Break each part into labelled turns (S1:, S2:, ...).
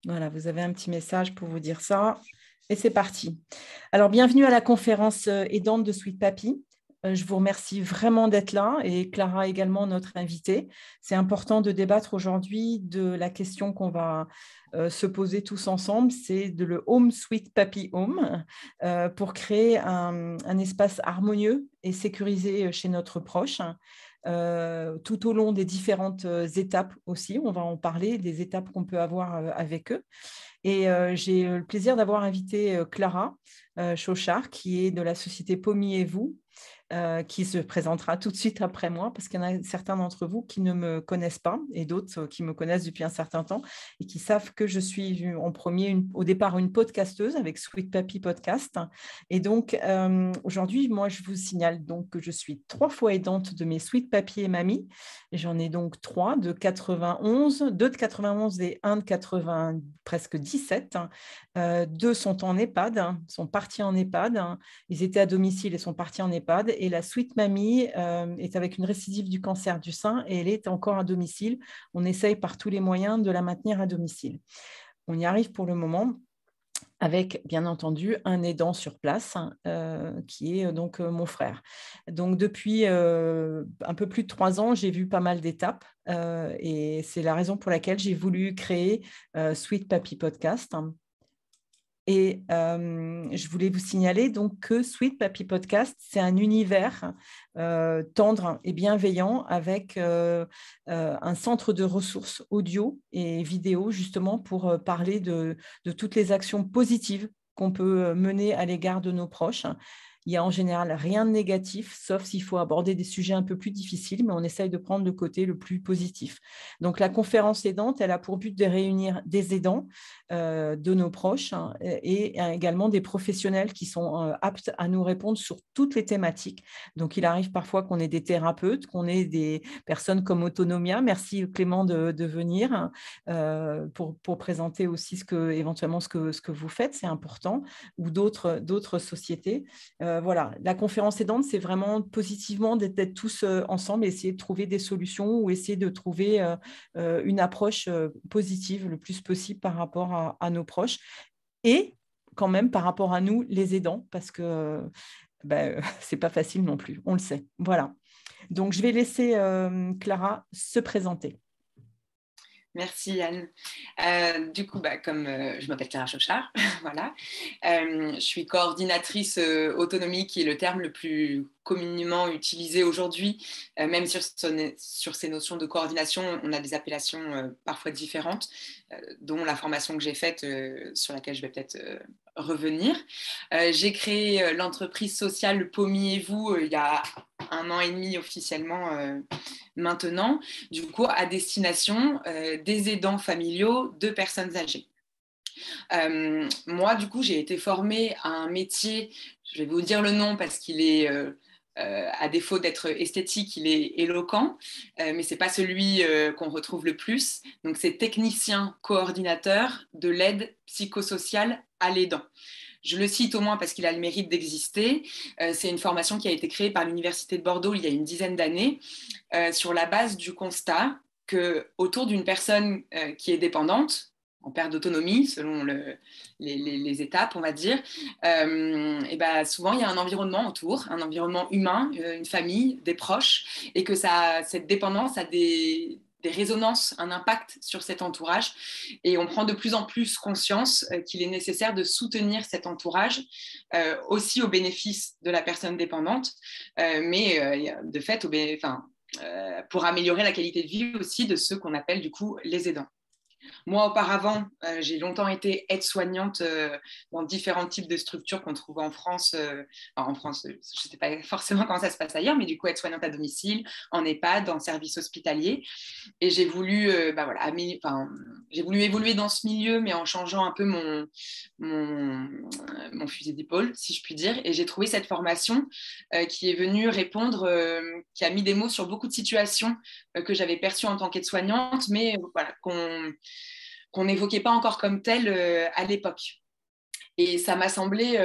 S1: Voilà, vous avez un petit message pour vous dire ça. Et c'est parti. Alors, bienvenue à la conférence aidante de Sweet Papy. Je vous remercie vraiment d'être là et Clara également, notre invitée. C'est important de débattre aujourd'hui de la question qu'on va se poser tous ensemble, c'est de le Home Sweet Papy Home pour créer un espace harmonieux et sécurisé chez notre proche. Tout au long des différentes étapes aussi, on va en parler, des étapes qu'on peut avoir avec eux. Et j'ai le plaisir d'avoir invité Clara Chauchard, qui est de la société Pommy et vous, qui se présentera tout de suite après moi, parce qu'il y en a certains d'entre vous qui ne me connaissent pas et d'autres qui me connaissent depuis un certain temps et qui savent que je suis en premier, au départ, une podcasteuse avec Sweet Papy Podcast. Et donc, aujourd'hui, moi, je vous signale donc que je suis 3 fois aidante de mes Sweet Papy et Mamie. Et j'en ai donc 3 de 91, 2 de 91 et 1 de 80, presque 17. 2 sont en EHPAD, sont partis en EHPAD. Ils étaient à domicile et sont partis en EHPAD. Et la Sweet Mamie est avec une récidive du cancer du sein et elle est encore à domicile. On essaye par tous les moyens de la maintenir à domicile. On y arrive pour le moment avec, bien entendu, un aidant sur place qui est donc mon frère. Donc, depuis un peu plus de 3 ans, j'ai vu pas mal d'étapes et c'est la raison pour laquelle j'ai voulu créer Sweet Papy Podcast. Et je voulais vous signaler donc que Sweet Papy Podcast, c'est un univers tendre et bienveillant avec un centre de ressources audio et vidéo justement pour parler de toutes les actions positives qu'on peut mener à l'égard de nos proches. Il n'y a en général rien de négatif, sauf s'il faut aborder des sujets un peu plus difficiles, mais on essaye de prendre le côté le plus positif. Donc, la conférence aidante, elle a pour but de réunir des aidants de nos proches et également des professionnels qui sont aptes à nous répondre sur toutes les thématiques. Donc, il arrive parfois qu'on ait des thérapeutes, qu'on ait des personnes comme Autonomia. Merci Clément de venir pour présenter aussi éventuellement ce que vous faites, c'est important, ou d'autres sociétés. Voilà, la conférence aidante, c'est vraiment positivement d'être tous ensemble, essayer de trouver des solutions ou essayer de trouver une approche positive le plus possible par rapport à nos proches et quand même par rapport à nous, les aidants, parce que c'est pas facile non plus, on le sait. Voilà. Donc, je vais laisser Clara se présenter.
S2: Merci Yann. Du coup, comme je m'appelle Clara Chauchard, voilà. Je suis coordinatrice autonomie, qui est le terme le plus communément utilisé aujourd'hui. Même sur ces notions de coordination, on a des appellations parfois différentes, dont la formation que j'ai faite, sur laquelle je vais peut-être revenir. J'ai créé l'entreprise sociale Pommy et vous il y a 1 an et demi officiellement maintenant, du coup à destination des aidants familiaux de personnes âgées. Moi, du coup, j'ai été formée à un métier, je vais vous dire le nom parce qu'il est, à défaut d'être esthétique, il est éloquent, mais ce n'est pas celui qu'on retrouve le plus. Donc, c'est technicien coordinateur de l'aide psychosociale à l'aidant. Je le cite au moins parce qu'il a le mérite d'exister. C'est une formation qui a été créée par l'Université de Bordeaux il y a une dizaine d'années sur la base du constat qu'autour d'une personne qui est dépendante, en perte d'autonomie, selon les étapes, on va dire, souvent il y a un environnement autour, un environnement humain, une famille, des proches, et que cette dépendance a des résonances, un impact sur cet entourage. Et on prend de plus en plus conscience qu'il est nécessaire de soutenir cet entourage, aussi au bénéfice de la personne dépendante, mais de fait, pour améliorer la qualité de vie aussi de ceux qu'on appelle du coup les aidants. Moi, auparavant, j'ai longtemps été aide-soignante dans différents types de structures qu'on trouve en France. En France, je ne sais pas forcément comment ça se passe ailleurs, mais du coup, aide-soignante à domicile, en EHPAD, en service hospitalier. Et j'ai voulu, j'ai voulu évoluer dans ce milieu, mais en changeant un peu mon fusil d'épaule, si je puis dire. Et j'ai trouvé cette formation qui est venue répondre, qui a mis des mots sur beaucoup de situations que j'avais perçues en tant qu'aide-soignante, mais voilà, qu'on n'évoquait pas encore comme telle à l'époque. Et ça m'a semblé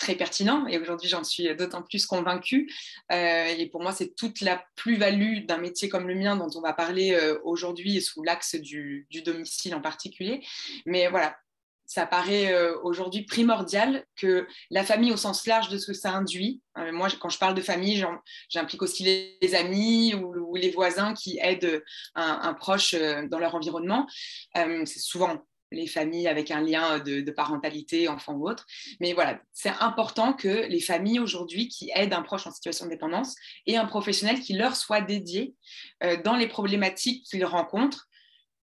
S2: très pertinent et aujourd'hui j'en suis d'autant plus convaincue et pour moi c'est toute la plus-value d'un métier comme le mien dont on va parler aujourd'hui sous l'axe du domicile en particulier, mais voilà, ça paraît aujourd'hui primordial que la famille au sens large de ce que ça induit. Moi, quand je parle de famille, j'implique aussi les amis ou les voisins qui aident un proche dans leur environnement. C'est souvent les familles avec un lien de parentalité, enfant ou autre. Mais voilà, c'est important que les familles aujourd'hui qui aident un proche en situation de dépendance aient un professionnel qui leur soit dédié dans les problématiques qu'ils rencontrent,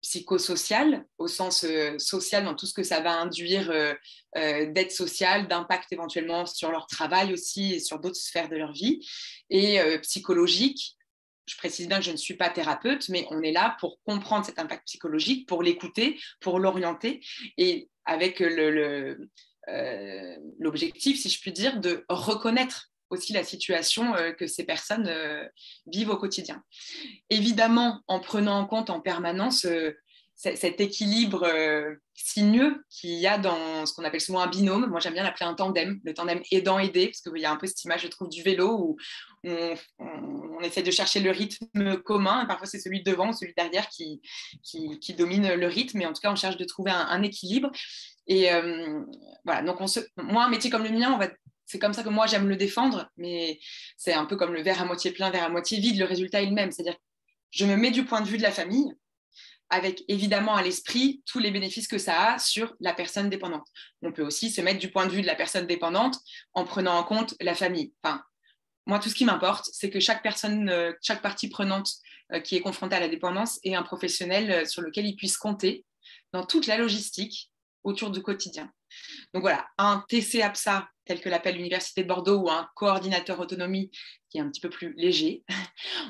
S2: psychosocial, au sens social, dans tout ce que ça va induire d'aide sociale, d'impact éventuellement sur leur travail aussi et sur d'autres sphères de leur vie, et psychologique. Je précise bien que je ne suis pas thérapeute, mais on est là pour comprendre cet impact psychologique, pour l'écouter, pour l'orienter, et avec l'objectif, si je puis dire, de reconnaître aussi la situation que ces personnes vivent au quotidien. Évidemment, en prenant en compte en permanence cet équilibre sinueux qu'il y a dans ce qu'on appelle souvent un binôme. Moi, j'aime bien l'appeler un tandem, le tandem aidant-aidé, parce qu'il y a un peu cette image, je trouve, du vélo où on essaie de chercher le rythme commun. Et parfois, c'est celui de devant ou celui derrière qui domine le rythme. Mais en tout cas, on cherche de trouver un équilibre. Et voilà, donc moi, un métier comme le mien, c'est comme ça que moi, j'aime le défendre, mais c'est un peu comme le verre à moitié plein, verre à moitié vide, le résultat est le même. C'est-à-dire que je me mets du point de vue de la famille, avec évidemment à l'esprit tous les bénéfices que ça a sur la personne dépendante. On peut aussi se mettre du point de vue de la personne dépendante en prenant en compte la famille. Enfin, moi, tout ce qui m'importe, c'est que chaque partie prenante qui est confrontée à la dépendance ait un professionnel sur lequel il puisse compter dans toute la logistique autour du quotidien. Donc voilà, un TC-APSA, tel que l'appelle l'Université de Bordeaux, ou un coordinateur autonomie qui est un petit peu plus léger,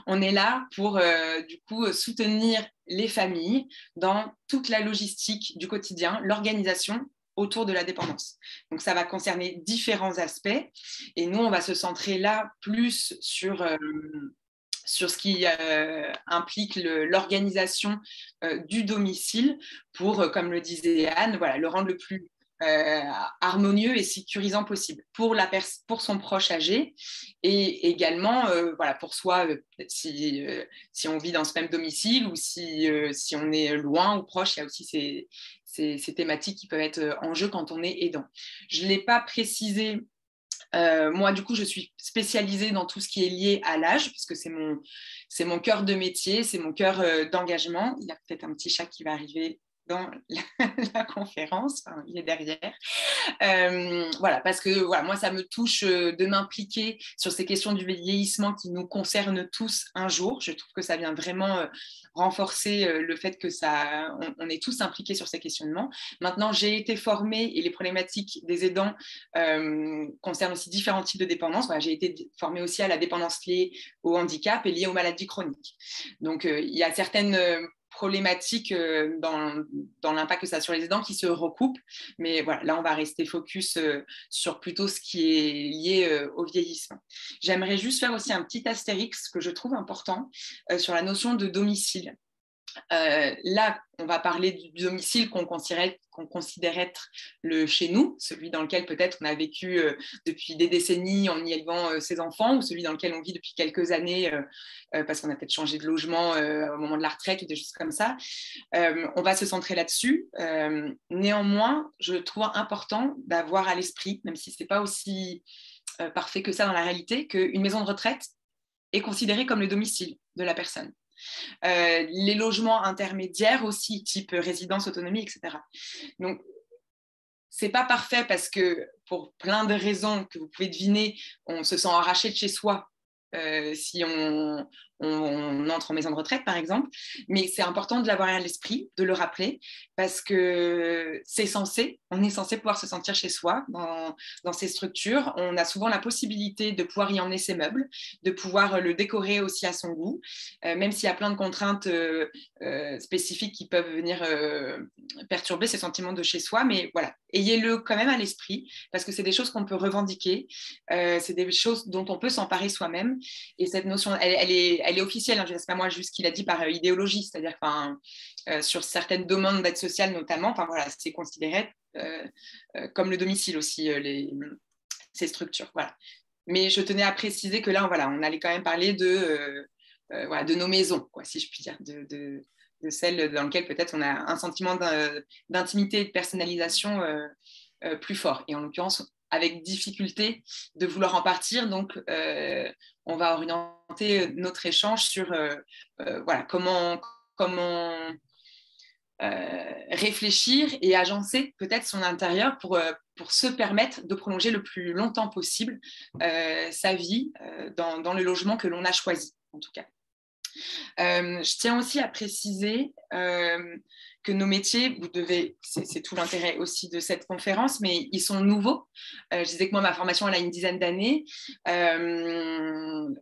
S2: on est là pour du coup soutenir les familles dans toute la logistique du quotidien, l'organisation autour de la dépendance. Donc ça va concerner différents aspects et nous, on va se centrer là plus sur ce qui implique l'organisation du domicile pour, comme le disait Anne, voilà, le rendre le plus harmonieux et sécurisant possible pour son proche âgé et également voilà, pour soi, si on vit dans ce même domicile ou si on est loin ou proche, il y a aussi ces thématiques qui peuvent être en jeu quand on est aidant. Je ne l'ai pas précisé. Moi, du coup, je suis spécialisée dans tout ce qui est lié à l'âge, parce que c'est mon cœur de métier, c'est mon cœur d'engagement. Il y a peut-être un petit chat qui va arriver dans la conférence, enfin, il est derrière. Voilà, parce que voilà, moi, ça me touche de m'impliquer sur ces questions du vieillissement qui nous concernent tous un jour. Je trouve que ça vient vraiment renforcer le fait que on est tous impliqués sur ces questionnements. Maintenant, j'ai été formée et les problématiques des aidants concernent aussi différents types de dépendance. Voilà, j'ai été formée aussi à la dépendance liée au handicap et liée aux maladies chroniques. Donc, il y a certaines problématiques dans l'impact que ça a sur les aidants qui se recoupent. Mais voilà, là, on va rester focus sur plutôt ce qui est lié au vieillissement. J'aimerais juste faire aussi un petit astérix que je trouve important sur la notion de domicile. Là, on va parler du domicile qu'on considère être le chez nous, celui dans lequel peut-être on a vécu depuis des décennies en y élevant ses enfants, ou celui dans lequel on vit depuis quelques années parce qu'on a peut-être changé de logement au moment de la retraite ou des choses comme ça. On va se centrer là-dessus. Néanmoins, je trouve important d'avoir à l'esprit, même si ce n'est pas aussi parfait que ça dans la réalité, qu'une maison de retraite est considérée comme le domicile de la personne. Les logements intermédiaires aussi, type résidence, autonomie, etc. Donc, c'est pas parfait parce que pour plein de raisons que vous pouvez deviner, on se sent arraché de chez soi si on entre en maison de retraite, par exemple. Mais c'est important de l'avoir à l'esprit, de le rappeler, parce que on est censé pouvoir se sentir chez soi dans ces structures. On a souvent la possibilité de pouvoir y emmener ses meubles, de pouvoir le décorer aussi à son goût, même s'il y a plein de contraintes spécifiques qui peuvent venir perturber ces sentiments de chez soi. Mais voilà, ayez-le quand même à l'esprit, parce que c'est des choses qu'on peut revendiquer, c'est des choses dont on peut s'emparer soi-même. Et cette notion, elle est officielle, hein, ce n'est pas moi juste qui l'a dit par idéologie, c'est-à-dire que sur certaines demandes d'aide sociale notamment, voilà, c'est considéré comme le domicile aussi, ces structures. Voilà. Mais je tenais à préciser que là, voilà, on allait quand même parler de nos maisons, quoi, si je puis dire, de celles dans lesquelles peut-être on a un sentiment d'intimité et de personnalisation plus fort. Et en l'occurrence, avec difficulté de vouloir en partir. Donc, on va orienter notre échange sur voilà, comment réfléchir et agencer peut-être son intérieur pour se permettre de prolonger le plus longtemps possible sa vie dans le logement que l'on a choisi, en tout cas. Je tiens aussi à préciser que nos métiers, c'est tout l'intérêt aussi de cette conférence, mais ils sont nouveaux. Je disais que moi, ma formation, elle a une dizaine d'années.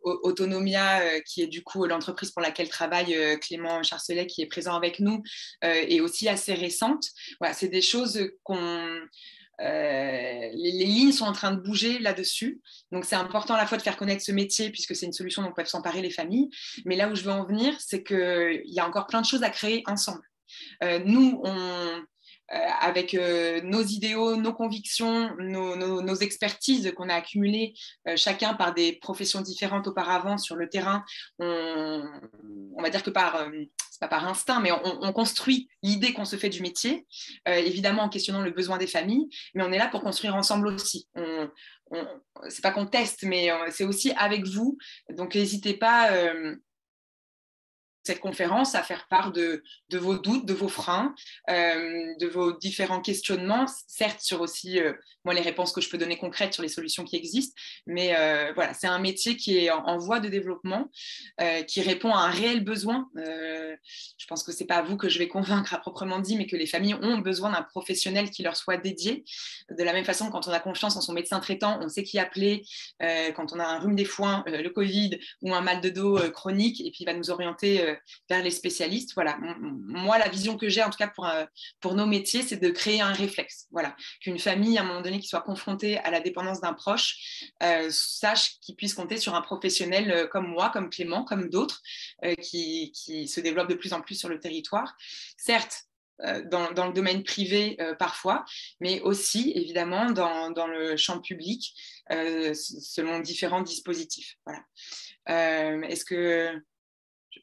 S2: Autonomia, qui est du coup l'entreprise pour laquelle travaille Clément Charcelet, qui est présent avec nous, est aussi assez récente. Voilà, c'est des choses les lignes sont en train de bouger là-dessus. Donc, c'est important à la fois de faire connaître ce métier, puisque c'est une solution dont peuvent s'emparer les familles. Mais là où je veux en venir, c'est qu'il y a encore plein de choses à créer ensemble. Nous, avec nos idéaux, nos convictions, nos expertises qu'on a accumulées, chacun par des professions différentes auparavant sur le terrain, on va dire que c'est pas par instinct, mais on construit l'idée qu'on se fait du métier, évidemment en questionnant le besoin des familles, mais on est là pour construire ensemble aussi. C'est pas qu'on teste, mais c'est aussi avec vous. Donc n'hésitez pas cette conférence à faire part de vos doutes, de vos freins, de vos différents questionnements, certes sur aussi moi les réponses que je peux donner concrètes sur les solutions qui existent, mais voilà, c'est un métier qui est en voie de développement, qui répond à un réel besoin. Je pense que c'est pas vous que je vais convaincre à proprement dit, mais que les familles ont besoin d'un professionnel qui leur soit dédié. De la même façon, quand on a confiance en son médecin traitant, on sait qui appeler quand on a un rhume des foins, le Covid ou un mal de dos chronique, et puis il va nous orienter vers les spécialistes. Voilà. Moi, la vision que j'ai, en tout cas pour nos métiers, c'est de créer un réflexe. Voilà. Qu'une famille, à un moment donné, qui soit confrontée à la dépendance d'un proche, sache qu'il puisse compter sur un professionnel comme moi, comme Clément, comme d'autres, qui se développent de plus en plus sur le territoire. Certes, dans le domaine privé parfois, mais aussi évidemment dans le champ public selon différents dispositifs. Voilà. Est-ce que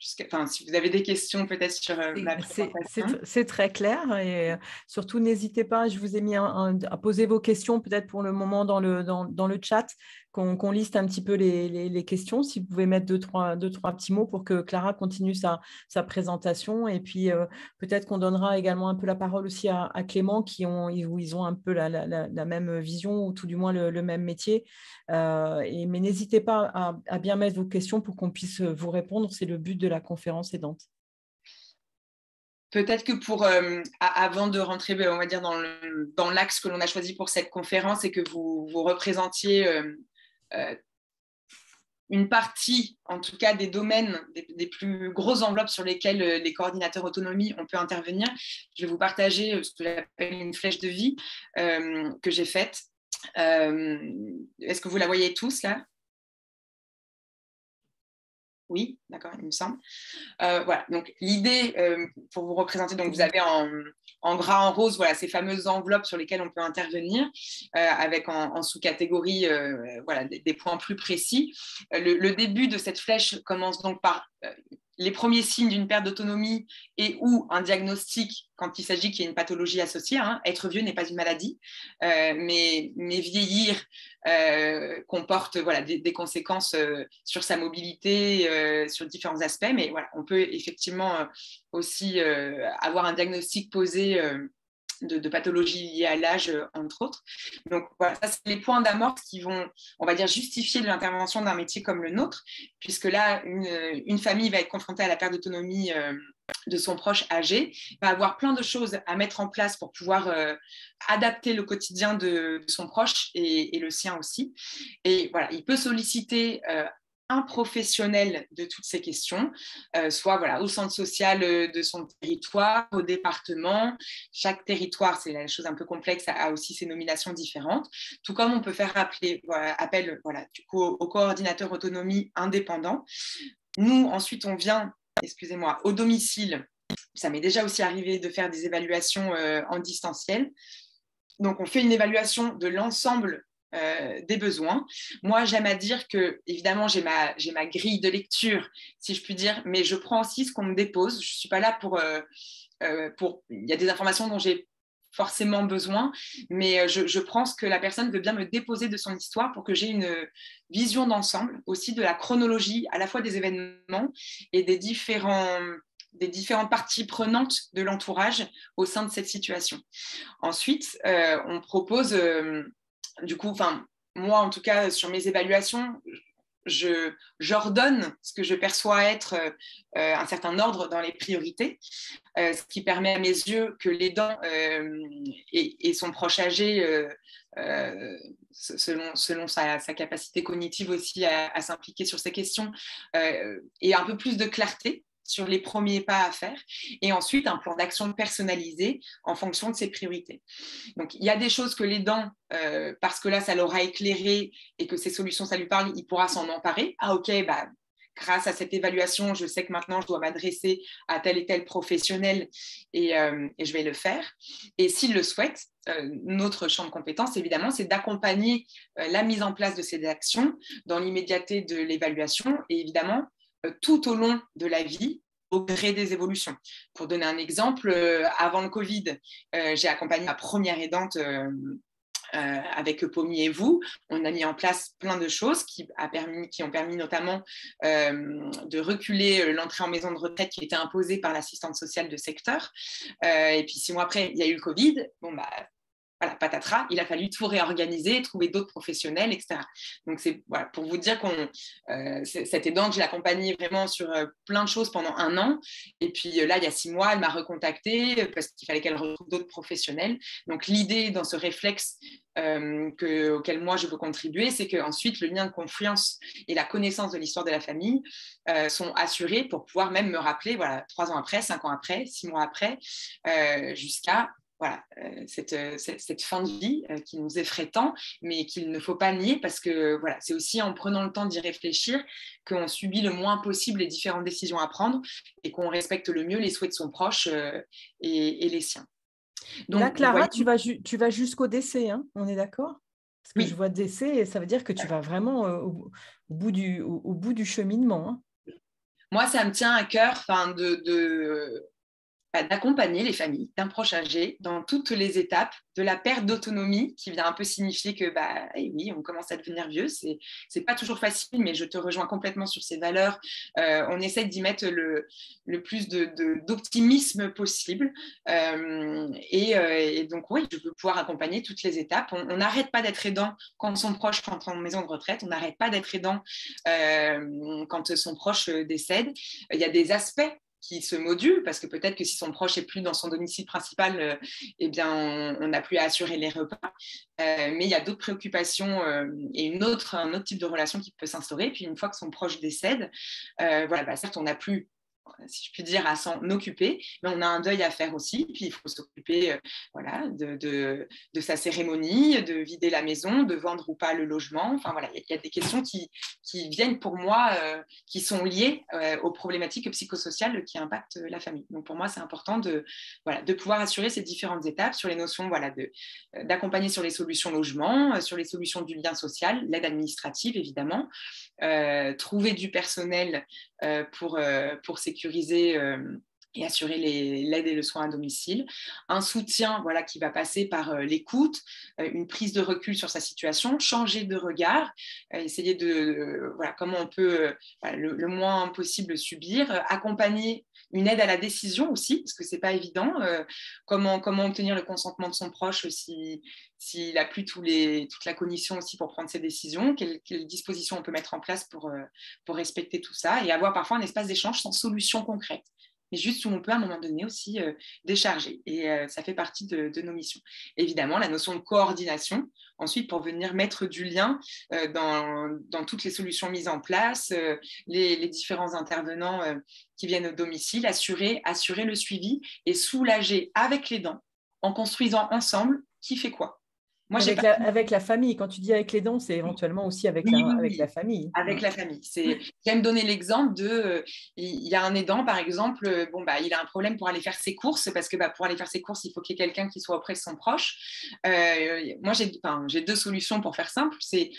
S2: si vous avez des questions peut-être sur ma présentation.
S1: C'est très clair et surtout n'hésitez pas, je vous ai mis à poser vos questions peut-être pour le moment dans le chat, qu'on liste un petit peu les questions, si vous pouvez mettre deux, trois petits mots pour que Clara continue sa présentation et puis peut-être qu'on donnera également un peu la parole aussi à Clément où ils ont un peu la même vision ou tout du moins le même métier. Mais n'hésitez pas à bien mettre vos questions pour qu'on puisse vous répondre, c'est le but de la conférence aidante.
S2: Peut-être que avant de rentrer, on va dire, dans l'axe que l'on a choisi pour cette conférence et que vous représentiez une partie, en tout cas, des domaines, des plus grosses enveloppes sur lesquelles les coordinateurs autonomie, on peut intervenir, je vais vous partager ce que j'appelle une flèche de vie que j'ai faite. Est-ce que vous la voyez tous, là ? Oui, d'accord, il me semble. Voilà, donc l'idée, pour vous représenter, donc vous avez en gras, en rose, voilà, ces fameuses enveloppes sur lesquelles on peut intervenir, avec en sous-catégorie voilà, des points plus précis. Le début de cette flèche commence donc par les premiers signes d'une perte d'autonomie et ou un diagnostic quand il s'agit qu'il y ait une pathologie associée. Hein. Être vieux n'est pas une maladie, mais vieillir comporte voilà, des conséquences sur sa mobilité, sur différents aspects. Mais voilà, on peut effectivement aussi avoir un diagnostic posé de pathologies liées à l'âge, entre autres. Donc voilà, ça c'est les points d'amorce qui vont, on va dire, justifier de l'intervention d'un métier comme le nôtre, puisque là, une famille va être confrontée à la perte d'autonomie de son proche âgé, va avoir plein de choses à mettre en place pour pouvoir adapter le quotidien de son proche et le sien aussi. Et voilà, il peut solliciter un professionnel de toutes ces questions, soit voilà, au centre social de son territoire, au département. Chaque territoire, c'est la chose un peu complexe, a aussi ses nominations différentes, tout comme on peut faire appel voilà, du coup, au coordinateur autonomie indépendant. Nous, ensuite, on vient, excusez-moi, au domicile. Ça m'est déjà aussi arrivé de faire des évaluations en distanciel. Donc, on fait une évaluation de l'ensemble des besoins. Moi, j'aime à dire que, évidemment, j'ai ma grille de lecture, si je puis dire, mais je prends aussi ce qu'on me dépose. Je ne suis pas là il y a des informations dont j'ai forcément besoin, mais je prends ce que la personne veut bien me déposer de son histoire pour que j'ai une vision d'ensemble aussi de la chronologie, à la fois des événements et des différentes parties prenantes de l'entourage au sein de cette situation. Ensuite, on propose, du coup, moi en tout cas, sur mes évaluations, j'ordonne ce que je perçois être un certain ordre dans les priorités, ce qui permet à mes yeux que l'aidant et son proche âgé, selon sa capacité cognitive aussi à s'impliquer sur ces questions, ait un peu plus de clarté sur les premiers pas à faire, et ensuite un plan d'action personnalisé en fonction de ses priorités. Donc, il y a des choses que l'aidant, parce que là, ça l'aura éclairé et que ces solutions, ça lui parle, il pourra s'en emparer. Ah, ok, grâce à cette évaluation, je sais que maintenant, je dois m'adresser à tel et tel professionnel et je vais le faire. Et s'il le souhaite, notre champ de compétences, évidemment, c'est d'accompagner la mise en place de ces actions dans l'immédiateté de l'évaluation et évidemment, tout au long de la vie, au gré des évolutions. Pour donner un exemple, avant le Covid, j'ai accompagné ma première aidante avec Pommy et vous. On a mis en place plein de choses qui ont permis notamment de reculer l'entrée en maison de retraite qui était imposée par l'assistante sociale de secteur. Et puis 6 mois après, il y a eu le Covid. Voilà, patatras, il a fallu tout réorganiser, trouver d'autres professionnels, etc. Donc, c'est pour vous dire cette aidante, je l'ai accompagnée vraiment sur plein de choses pendant 1 an. Et puis là, il y a 6 mois, elle m'a recontactée parce qu'il fallait qu'elle retrouve d'autres professionnels. Donc, l'idée dans ce réflexe auquel moi je peux contribuer, c'est qu'ensuite, le lien de confiance et la connaissance de l'histoire de la famille sont assurés pour pouvoir même me rappeler, 3 ans après, 5 ans après, 6 mois après, jusqu'à cette fin de vie qui nous effraie tant, mais qu'il ne faut pas nier parce que c'est aussi en prenant le temps d'y réfléchir qu'on subit le moins possible les différentes décisions à prendre et qu'on respecte le mieux les souhaits de son proche et les siens.
S1: Donc, là, Clara, tu vas jusqu'au décès, hein, on est d'accord? Parce que
S2: oui.
S1: Je vois décès, ça veut dire que tu vas vraiment au bout du cheminement. Hein.
S2: Moi, ça me tient à cœur d'accompagner les familles d'un proche âgé dans toutes les étapes de la perte d'autonomie qui vient un peu signifier que oui, on commence à devenir vieux, c'est pas toujours facile, mais je te rejoins complètement sur ces valeurs. On essaie d'y mettre le plus d'optimisme possible et donc oui, je veux pouvoir accompagner toutes les étapes. On n'arrête pas d'être aidant quand son proche rentre en maison de retraite, on n'arrête pas d'être aidant quand son proche décède. Il y a des aspects qui se module, parce que peut-être que si son proche n'est plus dans son domicile principal, eh bien, on n'a plus à assurer les repas. Mais il y a d'autres préoccupations et un autre type de relation qui peut s'instaurer. Puis une fois que son proche décède, certes, on n'a plus, si je puis dire, à s'en occuper, mais on a un deuil à faire aussi, puis il faut s'occuper de sa cérémonie, de vider la maison, de vendre ou pas le logement, enfin voilà, il y a des questions qui viennent pour moi, qui sont liées aux problématiques psychosociales qui impactent la famille. Donc pour moi, c'est important de pouvoir assurer ces différentes étapes sur les notions d'accompagner sur les solutions logement, sur les solutions du lien social, l'aide administrative évidemment, trouver du personnel pour sécuriser et assurer l'aide et le soin à domicile. Un soutien qui va passer par l'écoute, une prise de recul sur sa situation, changer de regard, essayer de comment on peut le moins possible subir, accompagner une aide à la décision aussi, parce que ce n'est pas évident. Comment obtenir le consentement de son proche s'il n'a plus toute la cognition aussi pour prendre ses décisions, quelles dispositions on peut mettre en place pour respecter tout ça, et avoir parfois un espace d'échange sans solution concrète, mais juste où on peut à un moment donné aussi décharger. Et ça fait partie de nos missions. Évidemment, la notion de coordination, ensuite pour venir mettre du lien dans toutes les solutions mises en place, les différents intervenants qui viennent au domicile, assurer le suivi et soulager avec l'aidant en construisant ensemble qui fait quoi. Moi, j'ai pas...
S1: Avec la famille, quand tu dis avec les dons, c'est éventuellement aussi avec
S2: Oui, oui,
S1: avec la
S2: oui.
S1: famille.
S2: Avec la famille. J'aime donner l'exemple de, il y a un aidant, par exemple, bon, bah, il a un problème pour aller faire ses courses, parce que pour aller faire ses courses, il faut qu'il y ait quelqu'un qui soit auprès de son proche. Moi, j'ai deux solutions pour faire simple. C'est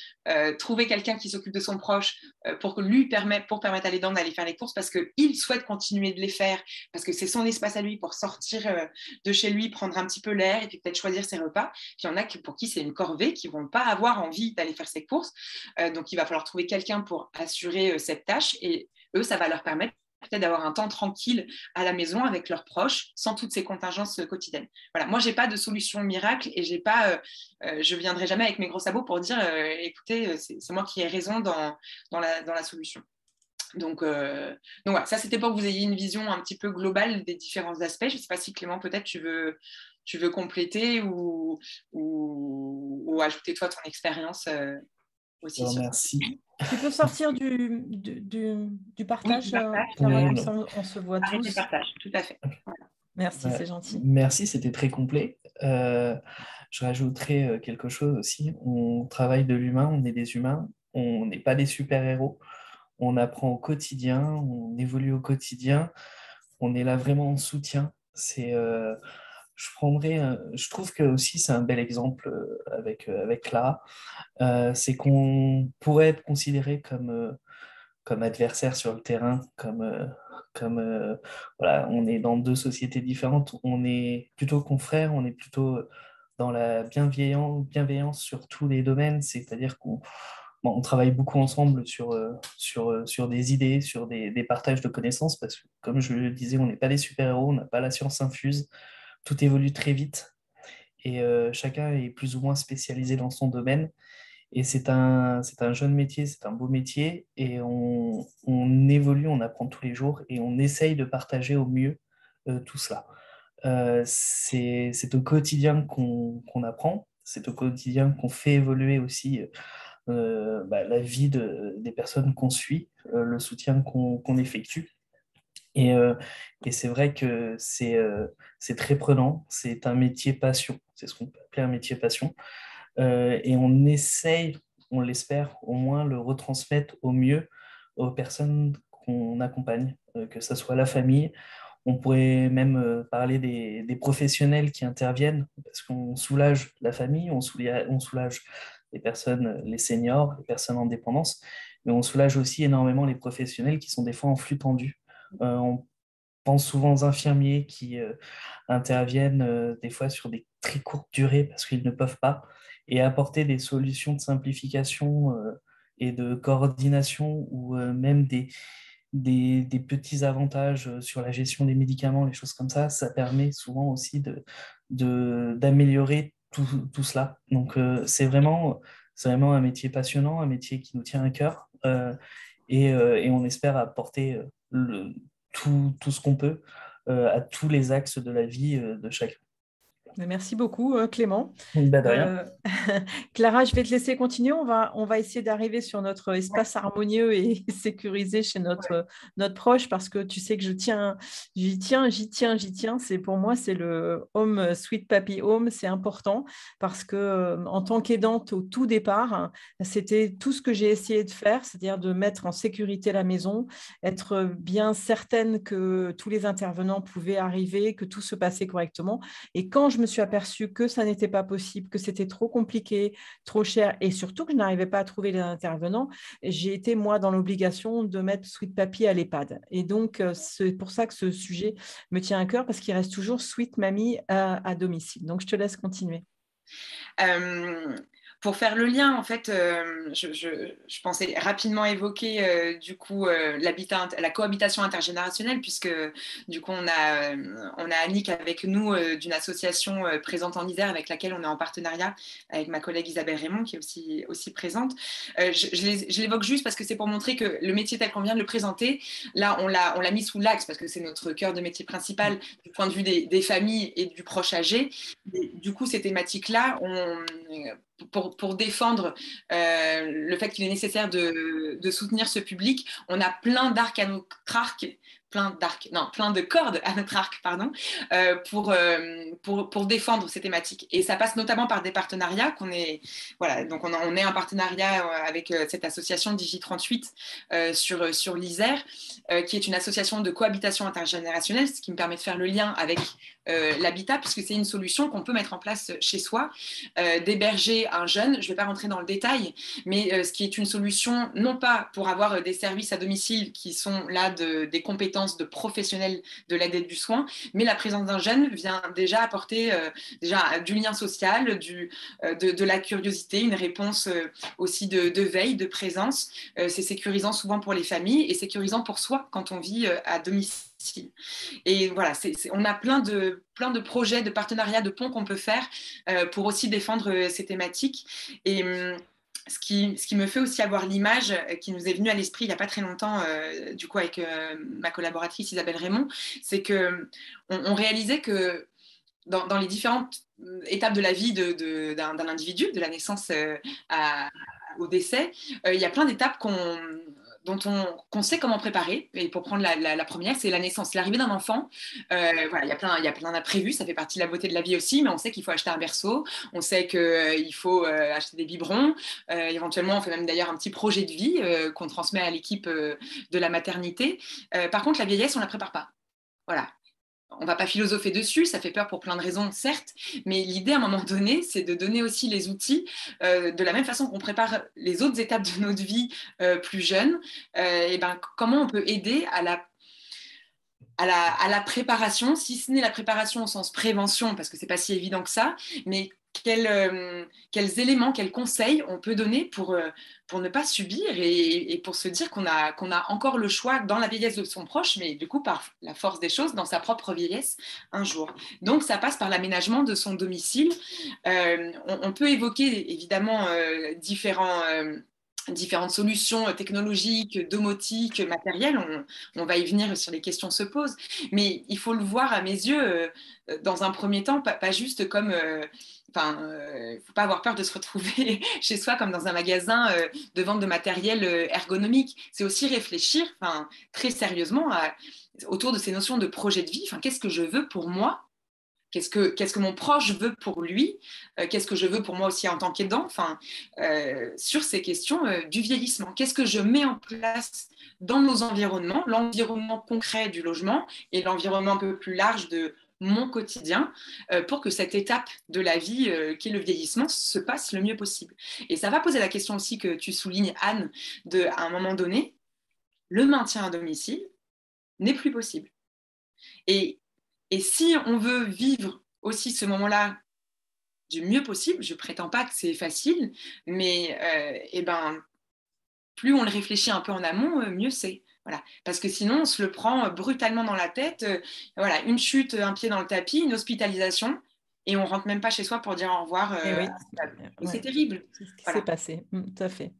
S2: trouver quelqu'un qui s'occupe de son proche pour permettre à l'aidant d'aller faire les courses, parce qu'il souhaite continuer de les faire, parce que c'est son espace à lui pour sortir de chez lui, prendre un petit peu l'air et puis peut-être choisir ses repas. Puis il y en a pour qui c'est une corvée, qui ne vont pas avoir envie d'aller faire ses courses. Donc, il va falloir trouver quelqu'un pour assurer cette tâche. Et eux, ça va leur permettre peut-être d'avoir un temps tranquille à la maison avec leurs proches, sans toutes ces contingences quotidiennes. Voilà, moi, je n'ai pas de solution miracle et je ne viendrai jamais avec mes gros sabots pour dire écoutez, c'est moi qui ai raison dans la solution. Donc voilà, ça, c'était pour que vous ayez une vision un petit peu globale des différents aspects. Je ne sais pas si Clément, peut-être tu veux compléter ou ajouter toi ton expérience aussi sur ça.
S3: Merci.
S1: Tu peux sortir du partage,
S2: partage.
S1: Clara, comme ça on se voit
S2: Arrête le
S1: tous.
S2: partage, tout à fait. Voilà.
S1: Merci, c'est gentil.
S3: Merci, c'était très complet. Je rajouterais quelque chose aussi. On travaille de l'humain, on est des humains, on n'est pas des super-héros. On apprend au quotidien, on évolue au quotidien, on est là vraiment en soutien. Je trouve que aussi c'est un bel exemple avec Clara. C'est qu'on pourrait être considéré comme adversaire sur le terrain, voilà, on est dans deux sociétés différentes, on est plutôt confrères, on est plutôt dans la bienveillance sur tous les domaines, c'est-à-dire on travaille beaucoup ensemble sur des idées, sur des partages de connaissances, parce que comme je le disais, on n'est pas des super-héros, on n'a pas la science infuse, tout évolue très vite et chacun est plus ou moins spécialisé dans son domaine. Et c'est un jeune métier, c'est un beau métier, et on évolue, on apprend tous les jours, et on essaye de partager au mieux tout cela. C'est au quotidien qu'on apprend, c'est au quotidien qu'on fait évoluer aussi la vie des personnes qu'on suit, le soutien qu'on effectue. Et c'est vrai que c'est très prenant, c'est un métier passion, c'est ce qu'on peut appeler un métier passion. Et on essaye, on l'espère, au moins le retransmettre au mieux aux personnes qu'on accompagne, que ce soit la famille. On pourrait même parler des professionnels qui interviennent, parce qu'on soulage la famille, on soulage les personnes, les seniors, les personnes en dépendance, mais on soulage aussi énormément les professionnels qui sont des fois en flux tendu. On pense souvent aux infirmiers qui interviennent des fois sur des très courtes durées parce qu'ils ne peuvent pas, et apporter des solutions de simplification et de coordination, ou même des petits avantages sur la gestion des médicaments, les choses comme ça permet souvent aussi d'améliorer tout cela. Donc c'est vraiment un métier passionnant, un métier qui nous tient à cœur, et on espère apporter tout ce qu'on peut à tous les axes de la vie de chacun.
S1: Merci beaucoup, Clément.
S3: Bah, de rien.
S1: Clara, je vais te laisser continuer. On va essayer d'arriver sur notre espace harmonieux et sécurisé chez notre proche, parce que tu sais que j'y tiens. Pour moi, c'est le home, Sweet Papi Home. C'est important parce que en tant qu'aidante au tout départ, c'était tout ce que j'ai essayé de faire, c'est-à-dire de mettre en sécurité la maison, être bien certaine que tous les intervenants pouvaient arriver, que tout se passait correctement. Et quand je me suis aperçue que ça n'était pas possible, que c'était trop compliqué, trop cher, et surtout que je n'arrivais pas à trouver les intervenants, j'ai été, moi, dans l'obligation de mettre Sweet Papi à l'EHPAD. Et donc, c'est pour ça que ce sujet me tient à cœur, parce qu'il reste toujours Sweet Mamie à domicile. Donc, je te laisse continuer.
S2: Pour faire le lien, en fait, je pensais rapidement évoquer du coup la cohabitation intergénérationnelle, puisque du coup on a Annick avec nous d'une association présente en Isère, avec laquelle on est en partenariat avec ma collègue Isabelle Raymond, qui est aussi présente. Je l'évoque juste parce que c'est pour montrer que le métier tel qu'on vient de le présenter, là on l'a mis sous l'axe, parce que c'est notre cœur de métier principal du point de vue des familles et du proche âgé. Et, du coup, ces thématiques-là, pour défendre le fait qu'il est nécessaire de soutenir ce public, on a plein d'arcs à notre arc plein de cordes à notre arc, pardon, pour défendre ces thématiques. Et ça passe notamment par des partenariats voilà, donc on est un partenariat avec cette association Digi38 sur l'Isère, qui est une association de cohabitation intergénérationnelle, ce qui me permet de faire le lien avec l'habitat, puisque c'est une solution qu'on peut mettre en place chez soi, d'héberger un jeune. Je ne vais pas rentrer dans le détail, mais ce qui est une solution, non pas pour avoir des services à domicile qui sont là des compétences de professionnels de l'aide et du soin, mais la présence d'un jeune vient déjà apporter déjà du lien social, de la curiosité, une réponse aussi de veille, de présence. C'est sécurisant souvent pour les familles et sécurisant pour soi quand on vit à domicile. Et voilà, on a plein de projets, de partenariats, de ponts qu'on peut faire pour aussi défendre ces thématiques. Et ce qui me fait aussi avoir l'image qui nous est venue à l'esprit il n'y a pas très longtemps, du coup avec ma collaboratrice Isabelle Raymond, c'est qu'on réalisait que dans les différentes étapes de la vie d'un individu, de la naissance au décès, il y a plein d'étapes qu'on sait comment préparer. Et pour prendre la première, c'est la naissance, l'arrivée d'un enfant. Voilà, il y a plein d'imprévus, ça fait partie de la beauté de la vie aussi, mais on sait qu'il faut acheter un berceau, on sait qu'il faut acheter des biberons, éventuellement on fait même d'ailleurs un petit projet de vie qu'on transmet à l'équipe de la maternité. Par contre, la vieillesse, on ne la prépare pas. Voilà. On ne va pas philosopher dessus, ça fait peur pour plein de raisons, certes, mais l'idée à un moment donné, c'est de donner aussi les outils, de la même façon qu'on prépare les autres étapes de notre vie plus jeunes, et ben, comment on peut aider à la préparation, si ce n'est la préparation au sens prévention, parce que ce n'est pas si évident que ça, mais quels éléments, quels conseils on peut donner pour ne pas subir et pour se dire qu'on a encore le choix dans la vieillesse de son proche, mais du coup, par la force des choses, dans sa propre vieillesse, un jour. Donc, ça passe par l'aménagement de son domicile. On peut évoquer, évidemment, différentes solutions technologiques, domotiques, matérielles. On va y venir si les questions se posent. Mais il faut le voir à mes yeux, dans un premier temps, pas juste comme... ne faut pas avoir peur de se retrouver chez soi comme dans un magasin de vente de matériel ergonomique. C'est aussi réfléchir très sérieusement autour de ces notions de projet de vie. Qu'est-ce que je veux pour moi ? Qu'est-ce que mon proche veut pour lui ? Qu'est-ce que je veux pour moi aussi en tant qu'aidant ? Sur ces questions du vieillissement, qu'est-ce que je mets en place dans nos environnements, l'environnement concret du logement et l'environnement un peu plus large de mon quotidien, pour que cette étape de la vie qui est le vieillissement se passe le mieux possible. Et ça va poser la question aussi que tu soulignes, Anne, à un moment donné, le maintien à domicile n'est plus possible. Et si on veut vivre aussi ce moment-là du mieux possible, je ne prétends pas que c'est facile, mais plus on le réfléchit un peu en amont, mieux c'est. Voilà. Parce que sinon, on se le prend brutalement dans la tête. Voilà, une chute, un pied dans le tapis, une hospitalisation, et on ne rentre même pas chez soi pour dire au revoir.
S1: Oui.
S2: Et c'est terrible.
S1: C'est ce qui s'est passé, tout à fait.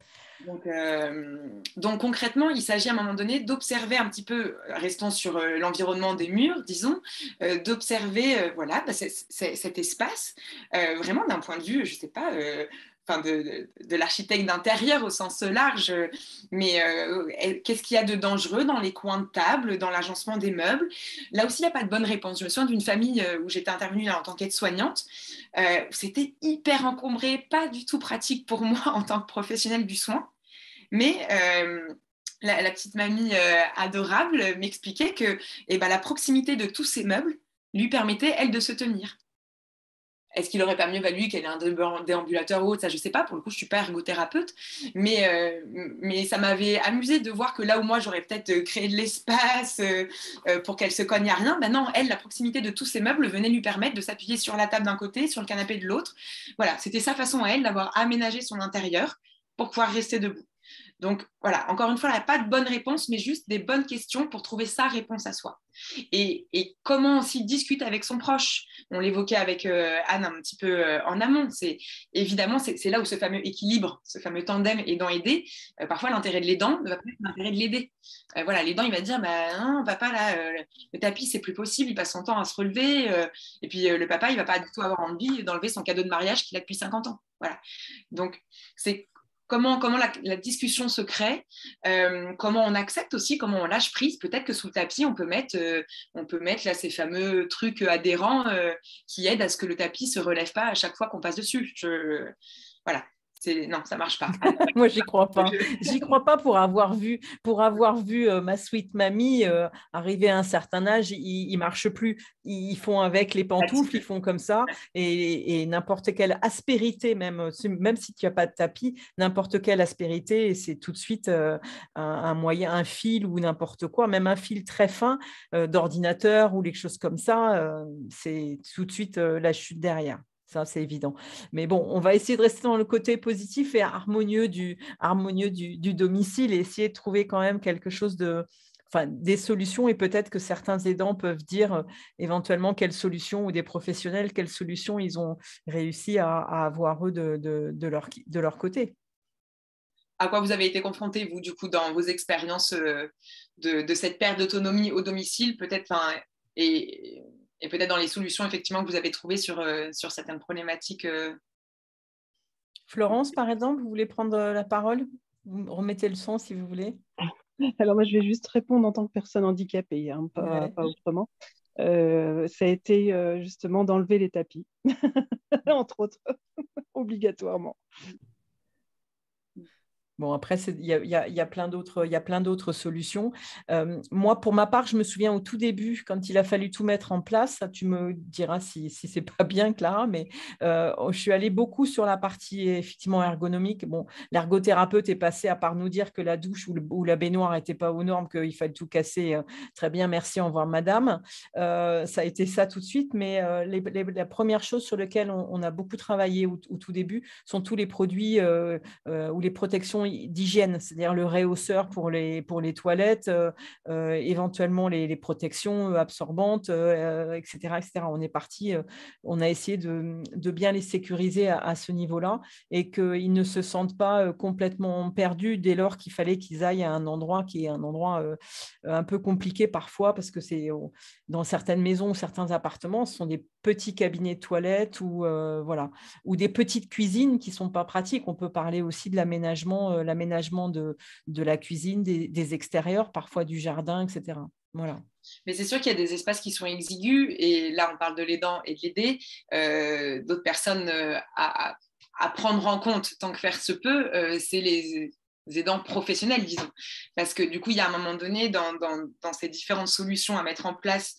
S2: Donc concrètement, il s'agit à un moment donné d'observer un petit peu, restons sur l'environnement des murs, disons, d'observer cet espace, vraiment d'un point de vue, je ne sais pas, de l'architecte d'intérieur au sens large, mais qu'est-ce qu'il y a de dangereux dans les coins de table, dans l'agencement des meubles ? Là aussi, il n'y a pas de bonne réponse. Je me souviens d'une famille où j'étais intervenue là, en tant qu'aide-soignante. C'était hyper encombré, pas du tout pratique pour moi en tant que professionnelle du soin. Mais la petite mamie adorable m'expliquait que la proximité de tous ces meubles lui permettait, elle, de se tenir. Est-ce qu'il n'aurait pas mieux valu qu'elle ait un déambulateur ou autre ? Ça, je ne sais pas. Pour le coup, je ne suis pas ergothérapeute. Mais ça m'avait amusée de voir que là où moi, j'aurais peut-être créé de l'espace pour qu'elle ne se cogne à rien, non, elle, la proximité de tous ces meubles venait lui permettre de s'appuyer sur la table d'un côté, sur le canapé de l'autre. Voilà, c'était sa façon à elle d'avoir aménagé son intérieur pour pouvoir rester debout. Donc voilà, encore une fois, il n'y a pas de bonne réponse, mais juste des bonnes questions pour trouver sa réponse à soi. Et comment aussi discuter avec son proche. On l'évoquait avec Anne un petit peu en amont. Évidemment, c'est là où ce fameux équilibre, ce fameux tandem aidant-aidé, parfois l'intérêt de l'aidant ne va pas être l'intérêt de l'aider. Voilà, l'aidant, il va dire, non, papa, là, le tapis, c'est plus possible, il passe son temps à se relever. Et puis le papa, il ne va pas du tout avoir envie d'enlever son cadeau de mariage qu'il a depuis 50 ans. Voilà. Donc, c'est comment la discussion se crée, comment on accepte aussi, comment on lâche prise. Peut-être que sous le tapis, on peut mettre là, ces fameux trucs adhérents qui aident à ce que le tapis ne se relève pas à chaque fois qu'on passe dessus. Voilà. Non, ça ne marche pas.
S1: Moi, j'y crois pas. J'y crois pas pour avoir vu ma sweet mamie arriver à un certain âge, ils marchent plus. Ils font avec les pantoufles, ils font comme ça. Et n'importe quelle aspérité, même si tu n'as pas de tapis, n'importe quelle aspérité, c'est tout de suite un moyen, un fil ou n'importe quoi, même un fil très fin d'ordinateur ou les choses comme ça, c'est tout de suite la chute derrière. Ça, c'est évident. Mais bon, on va essayer de rester dans le côté positif et harmonieux du domicile et essayer de trouver quand même quelque chose des solutions, et peut-être que certains aidants peuvent dire éventuellement quelles solutions, ou des professionnels, quelles solutions ils ont réussi à avoir eux de leur côté.
S2: À quoi vous avez été confrontés, vous, du coup, dans vos expériences de cette perte d'autonomie au domicile, peut-être, et peut-être dans les solutions effectivement que vous avez trouvées sur certaines problématiques.
S1: Florence, par exemple, vous voulez prendre la parole? Vous remettez le son si vous voulez.
S4: Alors moi, je vais juste répondre en tant que personne handicapée, hein, pas autrement. Ça a été justement d'enlever les tapis, entre autres, obligatoirement.
S1: Bon, après, il y a plein d'autres solutions. Moi, pour ma part, je me souviens au tout début, quand il a fallu tout mettre en place, tu me diras si ce n'est pas bien, Clara, mais je suis allée beaucoup sur la partie effectivement ergonomique. Bon, l'ergothérapeute est passé à part nous dire que la douche ou la baignoire n'était pas aux normes, qu'il fallait tout casser. Très bien, merci, au revoir, madame. Ça a été ça tout de suite, mais la première chose sur laquelle on a beaucoup travaillé au tout début sont tous les produits ou les protections d'hygiène, c'est-à-dire le réhausseur pour les toilettes, éventuellement les protections absorbantes, etc., etc. On est parti, on a essayé de bien les sécuriser à ce niveau-là, et qu'ils ne se sentent pas complètement perdus dès lors qu'il fallait qu'ils aillent à un endroit qui est un endroit un peu compliqué parfois, parce que c'est dans certaines maisons ou certains appartements, ce sont des petits cabinets de toilettes ou des petites cuisines qui ne sont pas pratiques. On peut parler aussi de l'aménagement de la cuisine, des extérieurs, parfois du jardin, etc. Voilà.
S2: Mais c'est sûr qu'il y a des espaces qui sont exigus, et là on parle de l'aidant et de l'aider, d'autres personnes à prendre en compte tant que faire se peut, c'est les aidants professionnels, disons, parce que du coup il y a un moment donné dans ces différentes solutions à mettre en place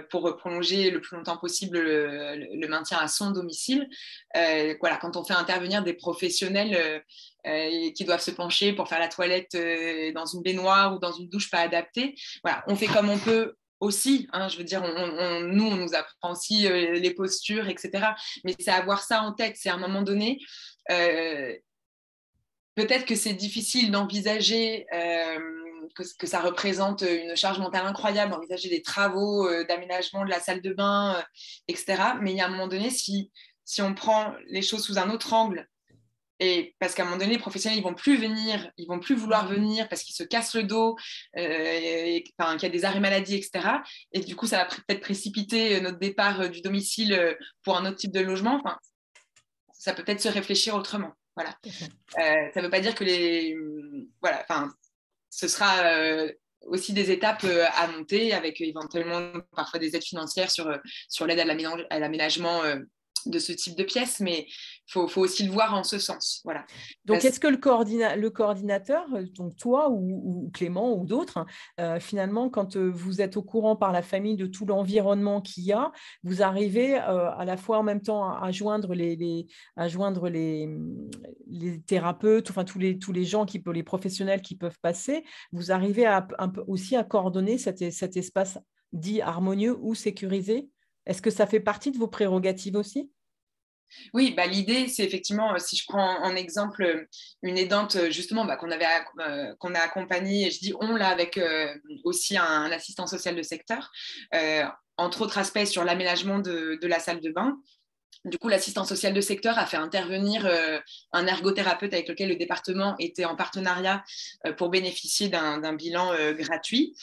S2: pour prolonger le plus longtemps possible le maintien à son domicile, quand on fait intervenir des professionnels qui doivent se pencher pour faire la toilette dans une baignoire ou dans une douche pas adaptée, voilà, on fait comme on peut aussi, hein, je veux dire, nous, on nous apprend aussi les postures, etc. Mais c'est avoir ça en tête, c'est à un moment donné, peut-être que c'est difficile d'envisager que ça représente une charge mentale incroyable, d'envisager des travaux d'aménagement de la salle de bain, etc. Mais il y a un moment donné, si on prend les choses sous un autre angle, et parce qu'à un moment donné, les professionnels, ils vont plus vouloir venir parce qu'ils se cassent le dos, qu'il y a des arrêts maladie, etc. Et du coup, ça va peut-être précipiter notre départ du domicile pour un autre type de logement. Enfin, ça peut peut-être se réfléchir autrement. Voilà. Ça ne veut pas dire que ce sera aussi des étapes à monter, avec éventuellement parfois des aides financières sur l'aide à l'aménagement de ce type de pièces, mais il faut aussi le voir en ce sens. Voilà.
S1: Donc, est-ce que le coordinateur, donc toi ou Clément ou d'autres, finalement, quand vous êtes au courant par la famille de tout l'environnement qu'il y a, vous arrivez à la fois en même temps à joindre les thérapeutes, enfin tous les gens les professionnels qui peuvent passer, vous arrivez aussi à coordonner cet espace dit harmonieux ou sécurisé? Est-ce que ça fait partie de vos prérogatives aussi?
S2: Oui, l'idée, c'est effectivement, si je prends en exemple une aidante justement qu'on a accompagnée, et je dis on là avec aussi un assistant social de secteur, entre autres aspects sur l'aménagement de la salle de bain. Du coup, l'assistant social de secteur a fait intervenir un ergothérapeute avec lequel le département était en partenariat pour bénéficier d'un bilan gratuit.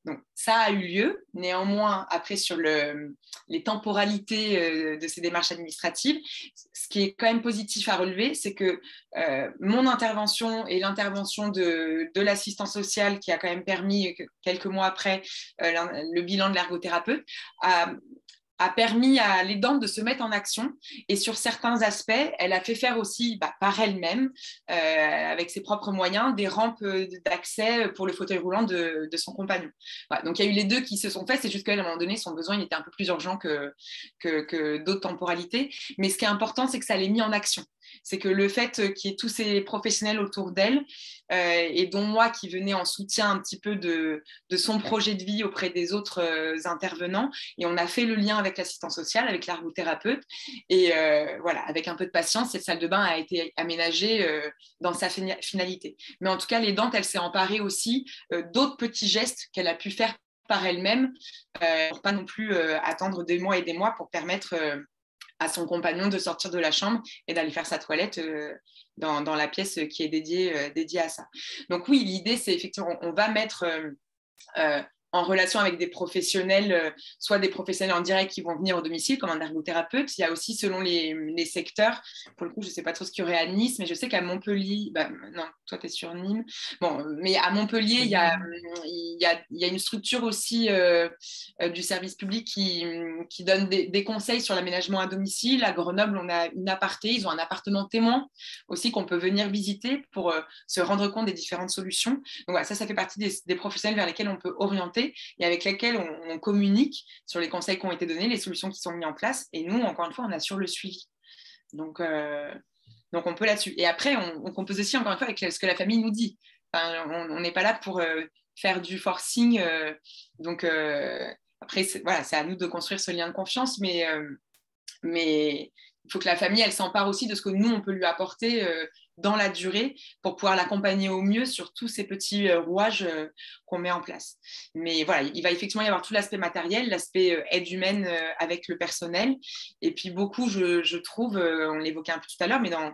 S2: Donc, ça a eu lieu. Néanmoins, après, sur les temporalités de ces démarches administratives, ce qui est quand même positif à relever, c'est que mon intervention et l'intervention de l'assistant social, qui a quand même permis, quelques mois après, le bilan de l'ergothérapeute, a permis à l'aidante de se mettre en action. Et sur certains aspects, elle a fait faire aussi par elle-même, avec ses propres moyens, des rampes d'accès pour le fauteuil roulant de son compagnon. Voilà, donc il y a eu les deux qui se sont faits, c'est juste qu'à un moment donné, son besoin il était un peu plus urgent que d'autres temporalités. Mais ce qui est important, c'est que ça l'ait mis en action. C'est que le fait qu'il y ait tous ces professionnels autour d'elle, et dont moi qui venais en soutien un petit peu de son projet de vie auprès des autres intervenants, et on a fait le lien avec l'assistant social, avec l'ergothérapeute, et voilà, avec un peu de patience, cette salle de bain a été aménagée dans sa finalité. Mais en tout cas, l'aidante, elle s'est emparée aussi d'autres petits gestes qu'elle a pu faire par elle-même, pour pas non plus attendre des mois et des mois pour permettre à son compagnon de sortir de la chambre et d'aller faire sa toilette dans la pièce qui est dédiée à ça. Donc oui, l'idée, c'est effectivement, on va mettre en relation avec des professionnels, soit des professionnels en direct qui vont venir au domicile, comme un ergothérapeute. Il y a aussi, selon les secteurs, pour le coup, je ne sais pas trop ce qu'il y aurait à Nice, mais je sais qu'à Montpellier, non, toi, tu es sur Nîmes. Bon, mais à Montpellier, il y a une structure aussi du service public qui donne des conseils sur l'aménagement à domicile. À Grenoble, on a une aparté, ils ont un appartement témoin aussi qu'on peut venir visiter pour se rendre compte des différentes solutions. Donc voilà, ça fait partie des professionnels vers lesquels on peut orienter et avec lesquels on communique sur les conseils qui ont été donnés, les solutions qui sont mises en place. Et nous, encore une fois, on assure le suivi. Donc on peut là-dessus. Et après, on compose aussi, encore une fois, avec ce que la famille nous dit. Enfin, on n'est pas là pour faire du forcing. Donc après, c'est à nous de construire ce lien de confiance, mais il faut que la famille, elle s'empare aussi de ce que nous, on peut lui apporter dans la durée pour pouvoir l'accompagner au mieux sur tous ces petits rouages qu'on met en place. Mais voilà, il va effectivement y avoir tout l'aspect matériel, l'aspect aide humaine avec le personnel. Et puis beaucoup, je trouve, on l'évoquait un peu tout à l'heure, mais dans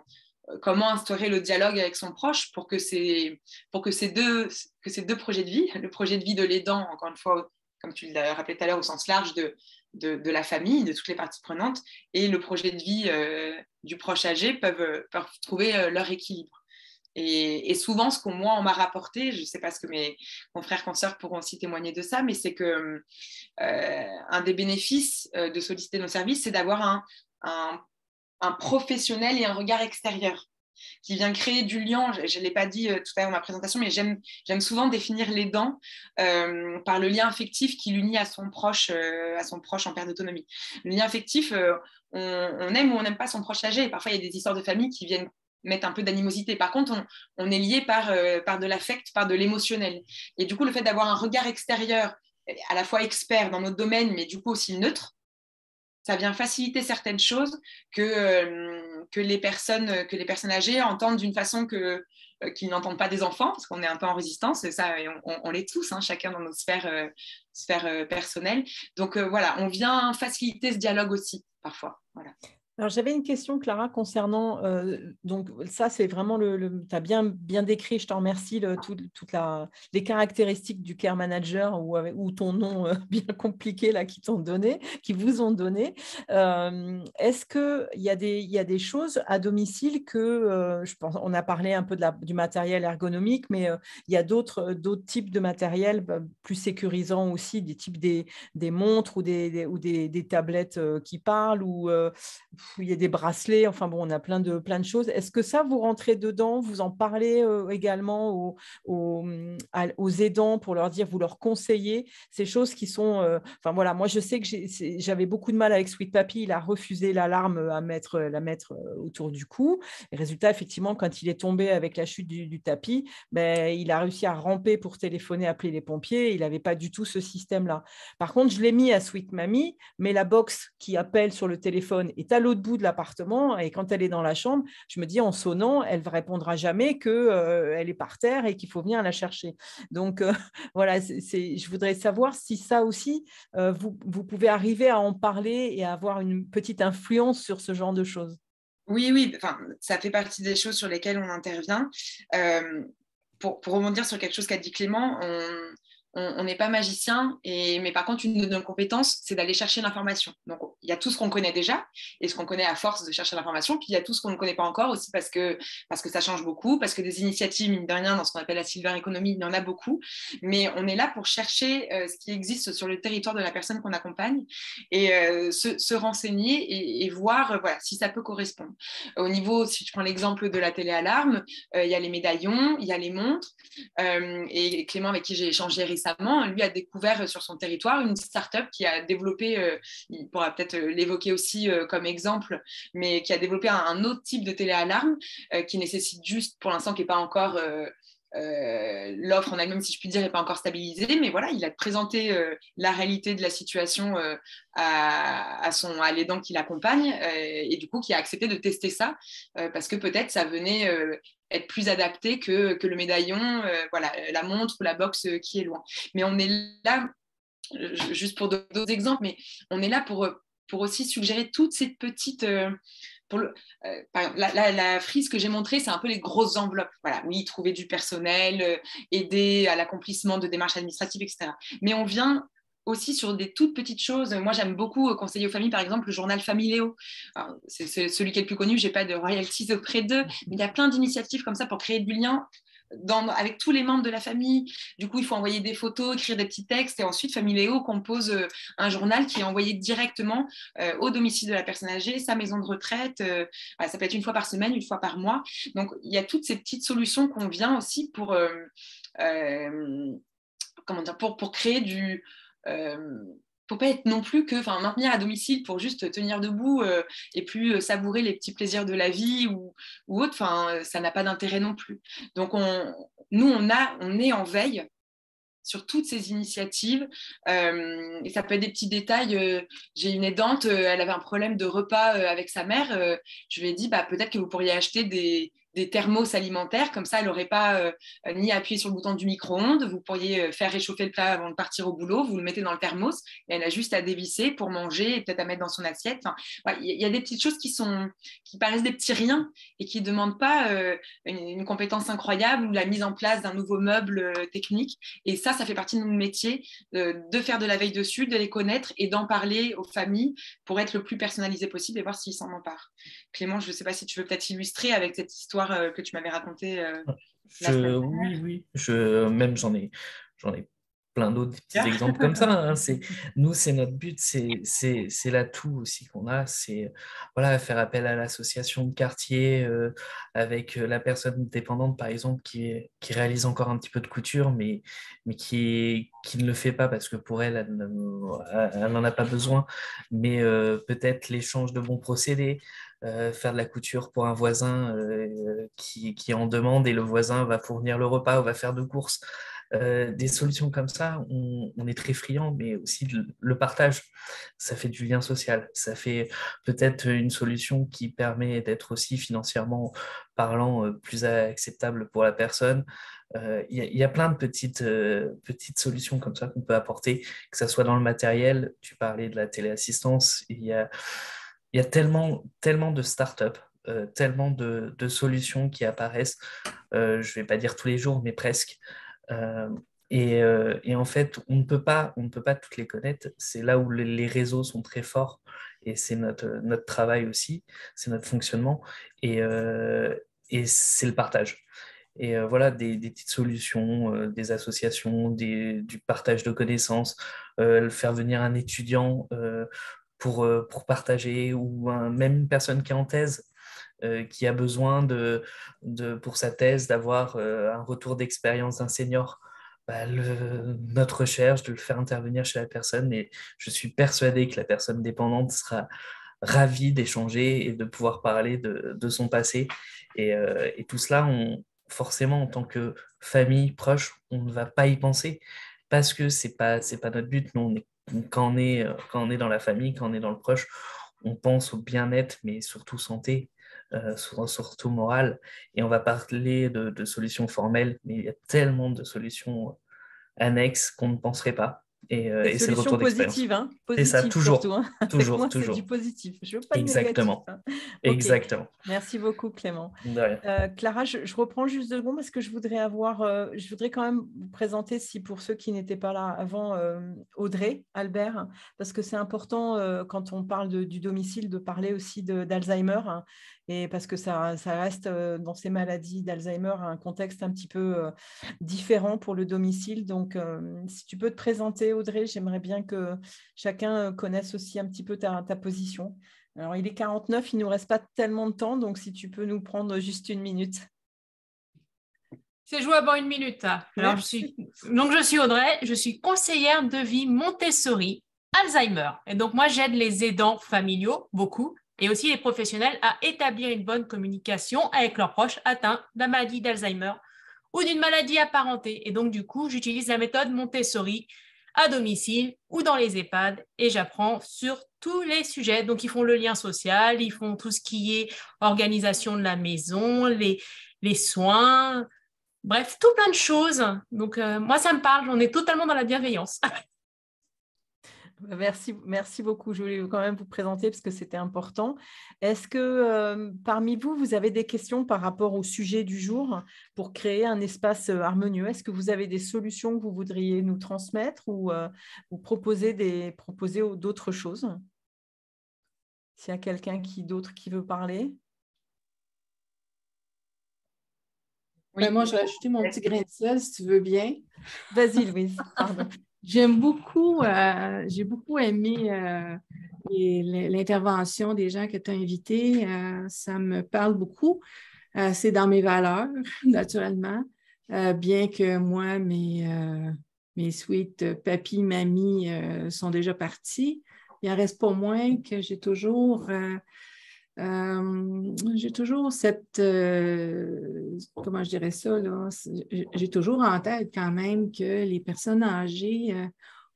S2: comment instaurer le dialogue avec son proche pour que ces deux projets de vie, le projet de vie de l'aidant, encore une fois, comme tu l'as rappelé tout à l'heure, au sens large de la famille, de toutes les parties prenantes, et le projet de vie du proche âgé peuvent trouver leur équilibre. Et souvent, ce qu'on moi on m'a rapporté, je ne sais pas ce que mes confrères, consoeurs pourront aussi témoigner de ça, mais c'est que un des bénéfices de solliciter nos services, c'est d'avoir un professionnel et un regard extérieur qui vient créer du lien. Je ne l'ai pas dit tout à l'heure dans ma présentation, mais j'aime souvent définir l'aidant par le lien affectif qui l'unit à son proche en perte d'autonomie. Le lien affectif, on aime ou on n'aime pas son proche âgé. Et parfois, il y a des histoires de famille qui viennent mettre un peu d'animosité. Par contre, on est lié par de l'affect, par de l'émotionnel. Et du coup, le fait d'avoir un regard extérieur, à la fois expert dans notre domaine, mais du coup aussi neutre, ça vient faciliter certaines choses que les personnes âgées entendent d'une façon qu'ils n'entendent pas des enfants, parce qu'on est un peu en résistance, et ça, on l'est tous, hein, chacun dans nos sphères personnelles. Donc voilà, on vient faciliter ce dialogue aussi, parfois. Voilà.
S1: Alors, j'avais une question, Clara, concernant, donc ça, c'est vraiment tu as bien décrit, je te remercie, toutes les caractéristiques du care manager ou ton nom bien compliqué là, qui vous ont donné. Est-ce qu'il y a des choses à domicile que, je pense, on a parlé un peu du matériel ergonomique, mais il y a d'autres types de matériel plus sécurisants aussi, des types des montres ou des tablettes qui parlent ou il y a des bracelets, enfin bon, on a plein de choses. Est-ce que ça, vous rentrez dedans, vous en parlez également aux aidants pour leur dire, vous leur conseillez ces choses qui sont... Enfin voilà, moi je sais que j'avais beaucoup de mal avec Sweet Papy, il a refusé l'alarme la mettre autour du cou. Et résultat, effectivement, quand il est tombé avec la chute du tapis, il a réussi à ramper pour téléphoner, appeler les pompiers. Il n'avait pas du tout ce système-là. Par contre, je l'ai mis à Sweet Mamie, mais la box qui appelle sur le téléphone est à l'autre l'autre bout de l'appartement et quand elle est dans la chambre, je me dis en sonnant, elle ne répondra jamais qu'elle est par terre et qu'il faut venir la chercher. Donc, voilà, je voudrais savoir si ça aussi, vous pouvez arriver à en parler et à avoir une petite influence sur ce genre de choses.
S2: Oui, oui, enfin, ça fait partie des choses sur lesquelles on intervient. Pour rebondir sur quelque chose qu'a dit Clément, on n'est pas magicien, mais par contre, une de nos compétences, c'est d'aller chercher l'information. Donc, il y a tout ce qu'on connaît déjà, et ce qu'on connaît à force de chercher l'information, puis il y a tout ce qu'on ne connaît pas encore aussi parce que ça change beaucoup, parce que des initiatives, mine de rien, dans ce qu'on appelle la silver economy, il y en a beaucoup, mais on est là pour chercher ce qui existe sur le territoire de la personne qu'on accompagne, et se renseigner et voir voilà, si ça peut correspondre. Au niveau, si je prends l'exemple de la téléalarme, il y a les médaillons, il y a les montres, et Clément, avec qui j'ai échangé récemment, lui a découvert sur son territoire une start-up qui a développé, il pourra peut-être l'évoquer aussi comme exemple, mais qui a développé un autre type de téléalarme qui nécessite juste, pour l'instant, qui n'est pas encore l'offre en elle-même, si je puis dire, n'est pas encore stabilisée, mais voilà, il a présenté la réalité de la situation à l'aidant qui l'accompagne et du coup qui a accepté de tester ça parce que peut-être ça venait être plus adapté que le médaillon, voilà, la montre ou la box qui est loin. Mais on est là, juste pour d'autres exemples, mais on est là pour aussi suggérer toutes ces petites... par exemple, la frise que j'ai montrée, c'est un peu les grosses enveloppes. Voilà, oui, trouver du personnel, aider à l'accomplissement de démarches administratives, etc. Mais on vient aussi sur des toutes petites choses. Moi, j'aime beaucoup conseiller aux familles, par exemple, le journal Familéo. C'est celui qui est le plus connu, je n'ai pas de royalties auprès d'eux, mais il y a plein d'initiatives comme ça pour créer du lien avec tous les membres de la famille. Du coup, il faut envoyer des photos, écrire des petits textes, et ensuite, Familéo compose un journal qui est envoyé directement au domicile de la personne âgée, sa maison de retraite. Voilà, ça peut être une fois par semaine, une fois par mois. Donc, il y a toutes ces petites solutions qu'on vient aussi pour créer du... pour pas être non plus maintenir à domicile pour juste tenir debout et plus savourer les petits plaisirs de la vie ou autre, ça n'a pas d'intérêt non plus. Donc nous on est en veille sur toutes ces initiatives et ça peut être des petits détails. J'ai une aidante, elle avait un problème de repas avec sa mère, je lui ai dit peut-être que vous pourriez acheter des thermos alimentaires, comme ça elle n'aurait pas ni à appuyer sur le bouton du micro-ondes, vous pourriez faire réchauffer le plat avant de partir au boulot, vous le mettez dans le thermos et elle a juste à dévisser pour manger et peut-être à mettre dans son assiette. Il y a des petites choses qui paraissent des petits riens et qui ne demandent pas une compétence incroyable ou la mise en place d'un nouveau meuble technique, et ça fait partie de notre métier, de faire de la veille dessus, de les connaître et d'en parler aux familles pour être le plus personnalisé possible et voir s'ils s'en emparent. Clément, je ne sais pas si tu veux peut-être illustrer avec cette histoire que tu m'avais racontée la semaine dernière.
S3: Oui, même j'en ai plein d'autres petits exemples comme ça. Hein. C'est notre but, c'est l'atout aussi qu'on a, c'est voilà, faire appel à l'association de quartier avec la personne dépendante, par exemple, qui réalise encore un petit peu de couture, mais qui ne le fait pas parce que pour elle, elle n'en a pas besoin, mais peut-être l'échange de bons procédés. Faire de la couture pour un voisin qui en demande et le voisin va fournir le repas ou va faire de courses. Des solutions comme ça, on est très friand, mais aussi le partage, ça fait du lien social. Ça fait peut-être une solution qui permet d'être aussi financièrement parlant plus acceptable pour la personne. Il y a plein de petites solutions comme ça qu'on peut apporter, que ce soit dans le matériel. Tu parlais de la téléassistance, il y a tellement de startups, tellement de solutions qui apparaissent, je ne vais pas dire tous les jours, mais presque. Euh, et en fait, on ne peut pas toutes les connaître. C'est là où les réseaux sont très forts et c'est notre travail aussi, c'est notre fonctionnement et c'est le partage. Et voilà, des petites solutions, des associations, du partage de connaissances, faire venir un étudiant pour partager, ou même une personne qui est en thèse, qui a besoin pour sa thèse d'avoir un retour d'expérience d'un senior. Notre recherche, de le faire intervenir chez la personne, et je suis persuadé que la personne dépendante sera ravie d'échanger et de pouvoir parler de son passé. Et tout cela, forcément, en tant que famille proche, on ne va pas y penser parce que c'est pas notre but. Nous, quand on est dans la famille, quand on est dans le proche, on pense au bien-être, mais surtout santé, surtout morale. Et on va parler de solutions formelles, mais il y a tellement de solutions annexes qu'on ne penserait pas.
S1: Des
S3: Et c'est le
S1: solutions
S3: retour d'expérience.
S1: positives, hein,
S3: C'est ça,
S1: positives surtout.
S3: toujours,
S1: Hein. Avec
S3: toujours,
S1: moi, c'est du
S3: toujours.
S1: positif. Je veux pas de négatif.
S3: Exactement.
S1: Hein. Ok,
S3: Exactement.
S1: merci beaucoup Clément.
S3: De rien.
S1: Clara, je reprends juste 2 secondes parce que je voudrais quand même vous présenter, si pour ceux qui n'étaient pas là avant, Audrey Albert, parce que c'est important quand on parle du domicile de parler aussi d'Alzheimer, hein, et parce que ça reste dans ces maladies d'Alzheimer un contexte un petit peu différent pour le domicile. Donc, si tu peux te présenter, Audrey, j'aimerais bien que chacun connaisse aussi un petit peu ta position. Alors, il est 49, il ne nous reste pas tellement de temps, donc si tu peux nous prendre juste 1 minute.
S5: C'est jouable en 1 minute. Alors, je suis Audrey, je suis conseillère de vie Montessori Alzheimer. Et donc, moi, j'aide les aidants familiaux, beaucoup, et aussi les professionnels à établir une bonne communication avec leurs proches atteints de la maladie d'Alzheimer ou d'une maladie apparentée. Et donc, du coup, j'utilise la méthode Montessori à domicile ou dans les EHPAD et j'apprends sur tous les sujets. Donc, ils font le lien social, ils font tout ce qui est organisation de la maison, les soins, bref, tout plein de choses. Donc, moi, ça me parle, on est totalement dans la bienveillance.
S1: Merci beaucoup. Je voulais quand même vous présenter parce que c'était important. Est-ce que parmi vous, vous avez des questions par rapport au sujet du jour pour créer un espace harmonieux? Est-ce que vous avez des solutions que vous voudriez nous transmettre ou vous proposer d'autres choses? S'il y a quelqu'un d'autre qui veut parler.
S6: Oui. Moi, je vais ajouter mon petit grain de sel, si tu veux bien.
S1: Vas-y, Louise. Pardon.
S6: J'ai beaucoup aimé l'intervention des gens que tu as invités. Ça me parle beaucoup. C'est dans mes valeurs, naturellement. Bien que moi, mes sweet papy, mamie sont déjà partis. Il n'en reste pas moins que j'ai toujours cette, comment je dirais ça, là, j'ai toujours en tête quand même que les personnes âgées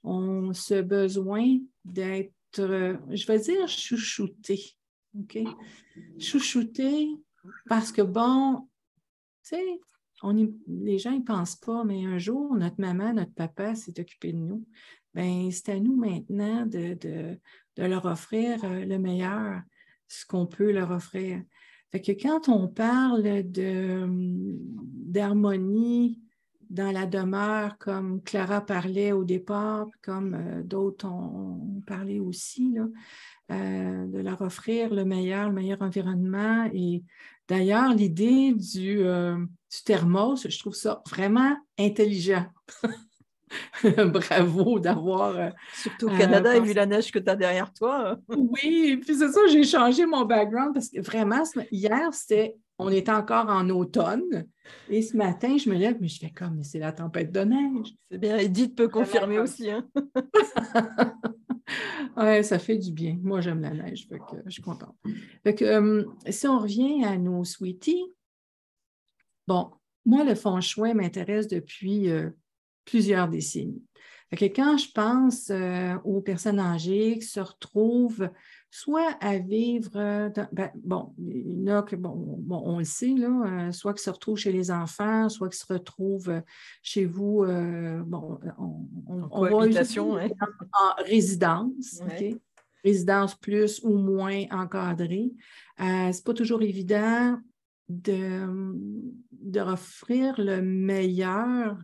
S6: ont ce besoin d'être, je vais dire, chouchoutées. OK? Chouchoutées parce que, bon, tu sais, les gens ne pensent pas, mais un jour, notre maman, notre papa s'est occupé de nous. Bien, c'est à nous maintenant de leur offrir le meilleur, ce qu'on peut leur offrir. Fait que quand on parle d'harmonie dans la demeure, comme Clara parlait au départ, comme d'autres ont parlé aussi, là, de leur offrir le meilleur environnement. Et d'ailleurs, l'idée du thermos, je trouve ça vraiment intelligent. Bravo d'avoir...
S1: Surtout au Canada, et vu la neige que tu as derrière toi.
S6: Oui, puis c'est ça, j'ai changé mon background parce que vraiment, hier, on était encore en automne et ce matin, je me lève, mais je fais comme, mais c'est la tempête de neige.
S1: C'est bien, Edith peut confirmer aussi. Hein?
S6: Oui, ça fait du bien. Moi, j'aime la neige, fait que je suis contente. Fait que, si on revient à nos sweeties, bon, moi, le feng shui m'intéresse depuis plusieurs décennies. Fait que quand je pense aux personnes âgées qui se retrouvent soit à vivre, bon, il y en a que, bon, on le sait, là, soit qui se retrouvent chez les enfants, soit qui se retrouvent chez vous, bon,
S1: en cohabitation, ouais.
S6: En résidence, ouais. OK? Résidence plus ou moins encadrée. C'est pas toujours évident de offrir la meilleure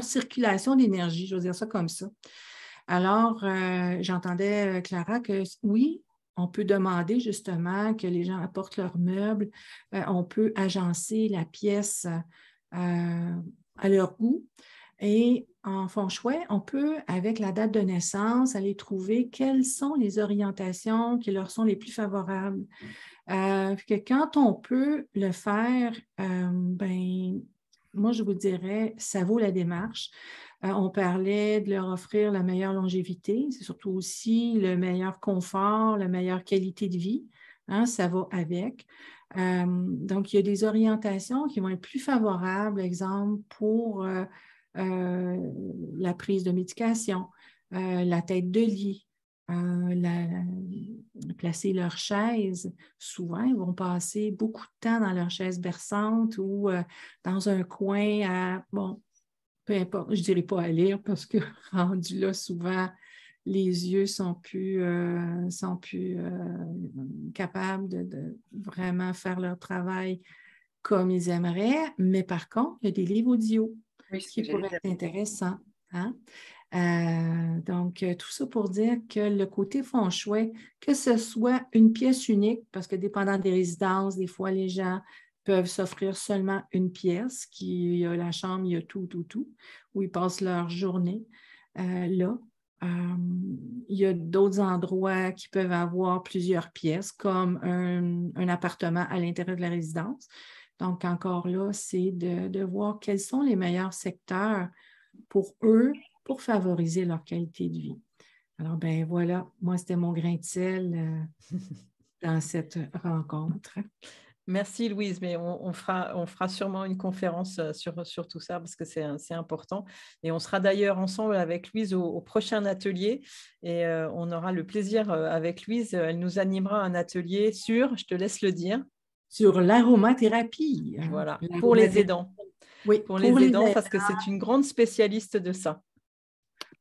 S6: circulation d'énergie, je veux dire ça comme ça. Alors, j'entendais, Clara, que oui, on peut demander justement que les gens apportent leurs meubles, on peut agencer la pièce à leur goût. Et en feng shui, on peut, avec la date de naissance, aller trouver quelles sont les orientations qui leur sont les plus favorables. Que quand on peut le faire, ben, moi, je vous dirais, ça vaut la démarche. On parlait de leur offrir la meilleure longévité, c'est surtout aussi le meilleur confort, la meilleure qualité de vie. Hein, ça va avec. Donc, il y a des orientations qui vont être plus favorables, exemple, pour la prise de médication, la tête de lit, placer leur chaise. Souvent, ils vont passer beaucoup de temps dans leur chaise berçante ou dans un coin bon, peu importe, je ne dirais pas à lire parce que rendu là, souvent, les yeux sont plus capables de vraiment faire leur travail comme ils aimeraient. Mais par contre, il y a des livres audio qui pourraient être intéressants. Hein? Donc, tout ça pour dire que le côté feng shui, que ce soit une pièce unique, parce que dépendant des résidences, des fois, les gens peuvent s'offrir seulement une pièce, il y a la chambre, il y a tout, où ils passent leur journée là. Il y a d'autres endroits qui peuvent avoir plusieurs pièces, comme un appartement à l'intérieur de la résidence. Donc, encore là, c'est de voir quels sont les meilleurs secteurs pour eux, pour favoriser leur qualité de vie. Alors, ben voilà, moi, c'était mon grain de sel dans cette rencontre.
S1: Merci Louise, mais on fera sûrement une conférence sur tout ça parce que c'est important. Et on sera d'ailleurs ensemble avec Louise au prochain atelier et on aura le plaisir avec Louise. Elle nous animera un atelier sur, je te laisse le dire.
S6: Sur l'aromathérapie.
S1: Voilà, pour les aidants.
S6: Oui,
S1: pour les aidants parce que c'est une grande spécialiste de ça.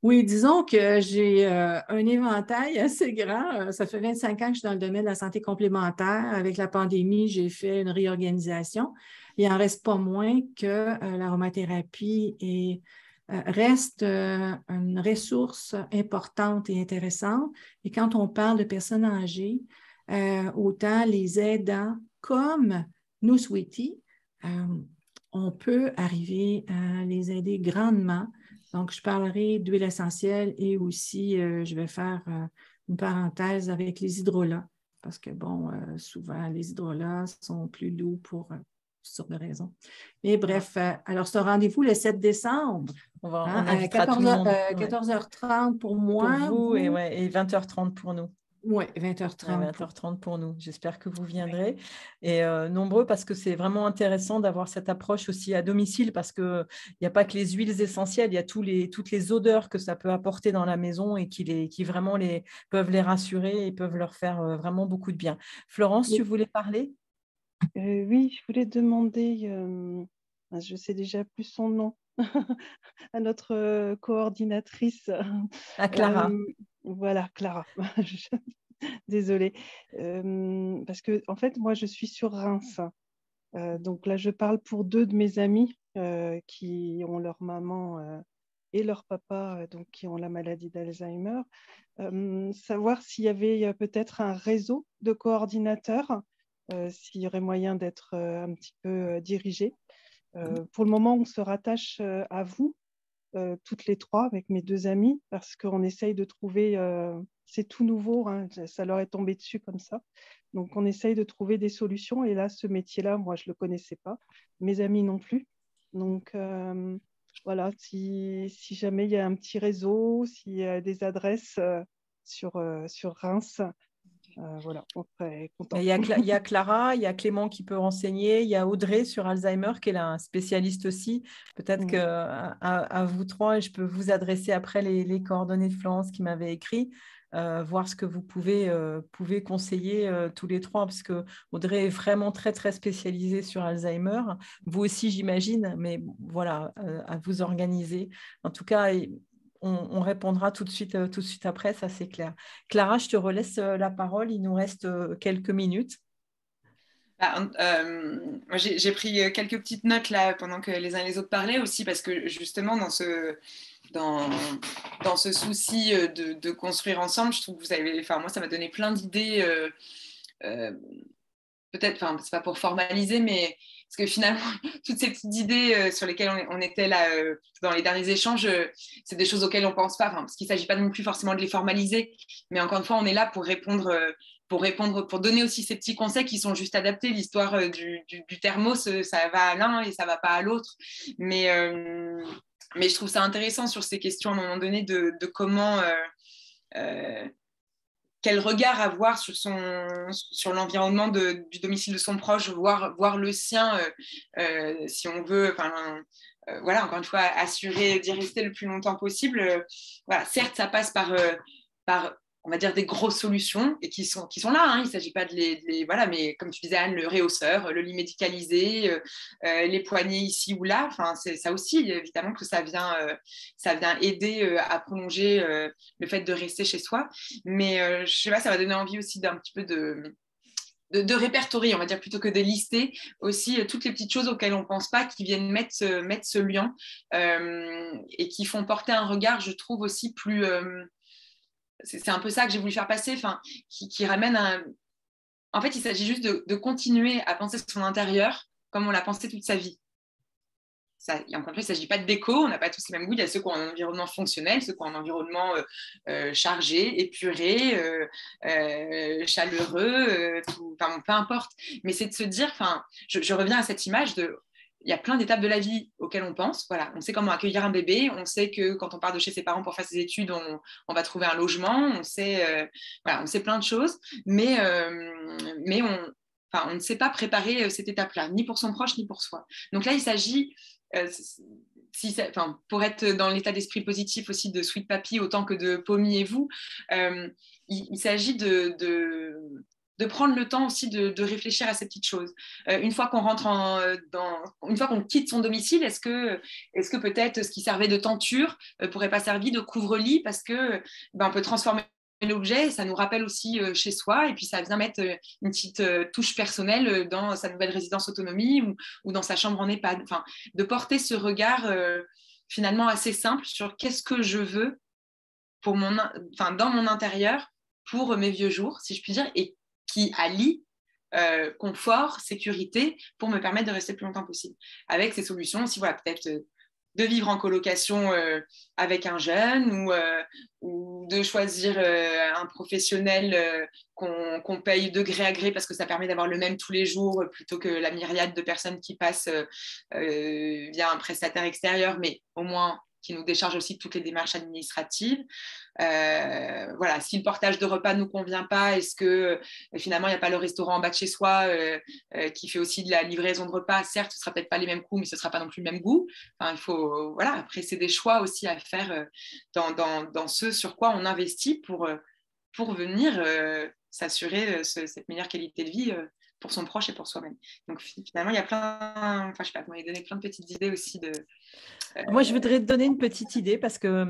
S6: Oui, disons que j'ai un éventail assez grand. Ça fait 25 ans que je suis dans le domaine de la santé complémentaire. Avec la pandémie, j'ai fait une réorganisation. Il n'en reste pas moins que l'aromathérapie reste une ressource importante et intéressante. Et quand on parle de personnes âgées, autant les aidants comme nos sweeties, on peut arriver à les aider grandement. Donc, je parlerai d'huile essentielle et aussi, je vais faire une parenthèse avec les hydrolats parce que, bon, souvent, les hydrolats sont plus doux pour toutes sortes de raisons. Mais bref, alors, c'est un rendez-vous le 7 décembre.
S1: On invitera tout le monde.
S6: 14h30 pour moi.
S1: Pour vous. Et 20h30 pour nous.
S6: Oui, 20h30.
S1: 20h30 pour nous. J'espère que vous viendrez. Et nombreux parce que c'est vraiment intéressant d'avoir cette approche aussi à domicile parce qu'il n'y a pas que les huiles essentielles, il y a toutes les odeurs que ça peut apporter dans la maison et qui vraiment peuvent les rassurer et peuvent leur faire vraiment beaucoup de bien. Florence, tu voulais parler?
S4: Oui, je voulais demander, je sais déjà plus son nom, à notre coordinatrice.
S1: À Clara.
S4: Voilà, Clara. Désolée. Parce que, en fait, moi, je suis sur Reims. Donc là, je parle pour 2 de mes amis qui ont leur maman et leur papa, donc qui ont la maladie d'Alzheimer. Savoir s'il y avait peut-être un réseau de coordinateurs, s'il y aurait moyen d'être un petit peu dirigé. Pour le moment, on se rattache à vous, toutes les 3, avec mes 2 amis, parce qu'on essaye de trouver, c'est tout nouveau, hein, ça leur est tombé dessus comme ça. Donc, on essaye de trouver des solutions. Et là, ce métier-là, moi, je ne le connaissais pas. Mes amis non plus. Donc, voilà, si jamais il y a un petit réseau, s'il y a des adresses sur Reims, voilà, on serait content.
S1: Il y a Clara, il y a Clément qui peut renseigner, il y a Audrey sur Alzheimer qui est un spécialiste aussi. Peut-être qu'à vous 3, je peux vous adresser après les coordonnées de Florence qui m'avait écrit, voir ce que vous pouvez conseiller tous les 3, parce que Audrey est vraiment très, très spécialisée sur Alzheimer. Vous aussi, j'imagine, mais voilà, à vous organiser. En tout cas, on répondra tout de suite après, ça c'est clair. Clara, je te relaisse la parole, il nous reste quelques minutes.
S2: J'ai pris quelques petites notes là pendant que les uns et les autres parlaient aussi, parce que justement dans ce souci de construire ensemble, je trouve que moi ça m'a donné plein d'idées, peut-être, c'est pas pour formaliser, mais parce que finalement, toutes ces petites idées sur lesquelles on était là dans les derniers échanges, c'est des choses auxquelles on ne pense pas, parce qu'il ne s'agit pas non plus forcément de les formaliser, mais encore une fois, on est là pour répondre, pour donner aussi ces petits conseils qui sont juste adaptés. L'histoire du thermos, ça va à l'un et ça ne va pas à l'autre. Mais je trouve ça intéressant sur ces questions à un moment donné de comment... quel regard avoir sur l'environnement du domicile de son proche, voir le sien, si on veut, voilà, encore une fois, assurer d'y rester le plus longtemps possible. Voilà, certes, ça passe par on va dire des grosses solutions et qui sont là. Hein. Il ne s'agit pas de les voilà, mais comme tu disais, Anne, le réhausseur, le lit médicalisé, les poignées ici ou là. Enfin, c'est ça aussi, évidemment, que ça vient aider à prolonger le fait de rester chez soi. Mais je ne sais pas, ça va donner envie aussi d'un petit peu de répertorier, on va dire, plutôt que de lister aussi toutes les petites choses auxquelles on ne pense pas, qui viennent mettre ce lien et qui font porter un regard, je trouve, aussi plus... c'est un peu ça que j'ai voulu faire passer, qui ramène un... En fait, il s'agit juste de continuer à penser son intérieur comme on l'a pensé toute sa vie. Et encore une fois, il ne s'agit pas de déco, on n'a pas tous les mêmes goûts. Il y a ceux qui ont un environnement fonctionnel, ceux qui ont un environnement chargé, épuré, chaleureux, peu importe. Mais c'est de se dire, je reviens à cette image il y a plein d'étapes de la vie auxquelles on pense. Voilà, on sait comment accueillir un bébé, on sait que quand on part de chez ses parents pour faire ses études, on va trouver un logement, on sait plein de choses, mais on ne sait pas préparer cette étape-là, ni pour son proche, ni pour soi. Donc là, il s'agit... pour être dans l'état d'esprit positif aussi de Sweet Papy autant que de Pommy et vous, il s'agit de prendre le temps aussi de réfléchir à ces petites choses. Une fois qu'on rentre une fois qu'on quitte son domicile, est-ce que peut-être ce qui servait de tenture pourrait pas servir de couvre-lit parce que on peut transformer l'objet, ça nous rappelle aussi chez soi et puis ça vient mettre une petite touche personnelle dans sa nouvelle résidence autonomie ou dans sa chambre en EHPAD. De porter ce regard finalement assez simple sur qu'est-ce que je veux dans mon intérieur pour mes vieux jours, si je puis dire, et qui allie confort, sécurité pour me permettre de rester le plus longtemps possible. Avec ces solutions aussi, peut-être de vivre en colocation avec un jeune ou de choisir un professionnel qu'on paye de gré à gré parce que ça permet d'avoir le même tous les jours plutôt que la myriade de personnes qui passent via un prestataire extérieur, mais au moins qui nous décharge aussi de toutes les démarches administratives. Si le portage de repas ne nous convient pas, est-ce que finalement il n'y a pas le restaurant en bas de chez soi qui fait aussi de la livraison de repas? Certes, ce ne sera peut-être pas les mêmes coûts, mais ce ne sera pas non plus le même goût. Il faut, après, c'est des choix aussi à faire dans ce sur quoi on investit pour venir s'assurer cette meilleure qualité de vie pour son proche et pour soi-même. Donc finalement, il y a plein, je sais pas, vous m'avez donné plein de petites idées aussi de...
S1: Moi, je voudrais te donner une petite idée parce que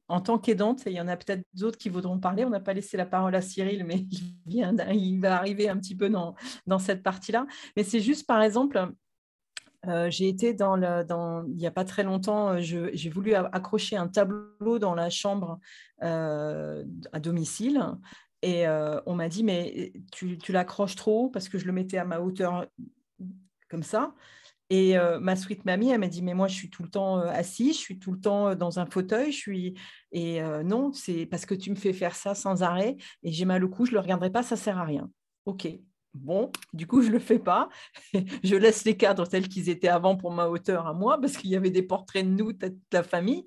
S1: en tant qu'aidante, il y en a peut-être d'autres qui voudront parler. On n'a pas laissé la parole à Cyril, mais il va arriver un petit peu dans cette partie-là. Mais c'est juste, par exemple, j'ai été il n'y a pas très longtemps, j'ai voulu accrocher un tableau dans la chambre à domicile. Et on m'a dit, mais tu l'accroches trop haut parce que je le mettais à ma hauteur comme ça. Et ma sweet mamie, elle m'a dit, mais moi, je suis tout le temps assise, je suis tout le temps dans un fauteuil. Et non, c'est parce que tu me fais faire ça sans arrêt et j'ai mal au cou, je ne le regarderai pas, ça ne sert à rien. OK. Bon, du coup, je ne le fais pas. Je laisse les cadres tels qu'ils étaient avant pour ma hauteur à moi parce qu'il y avait des portraits de nous, toute la famille.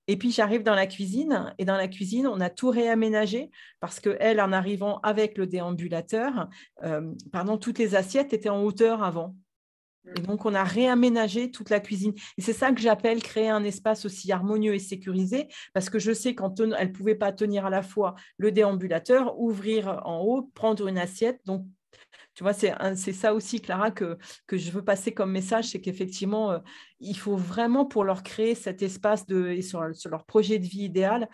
S1: Et puis, j'arrive dans la cuisine et dans la cuisine, on a tout réaménagé parce qu'elle, en arrivant avec le déambulateur, toutes les assiettes étaient en hauteur avant. Et donc, on a réaménagé toute la cuisine. Et c'est ça que j'appelle créer un espace aussi harmonieux et sécurisé, parce que je sais qu'elle ne pouvait pas tenir à la fois le déambulateur, ouvrir en haut, prendre une assiette. Donc, tu vois, c'est ça aussi, Clara, que je veux passer comme message, c'est qu'effectivement, il faut vraiment, pour leur créer cet espace et sur leur projet de vie idéal,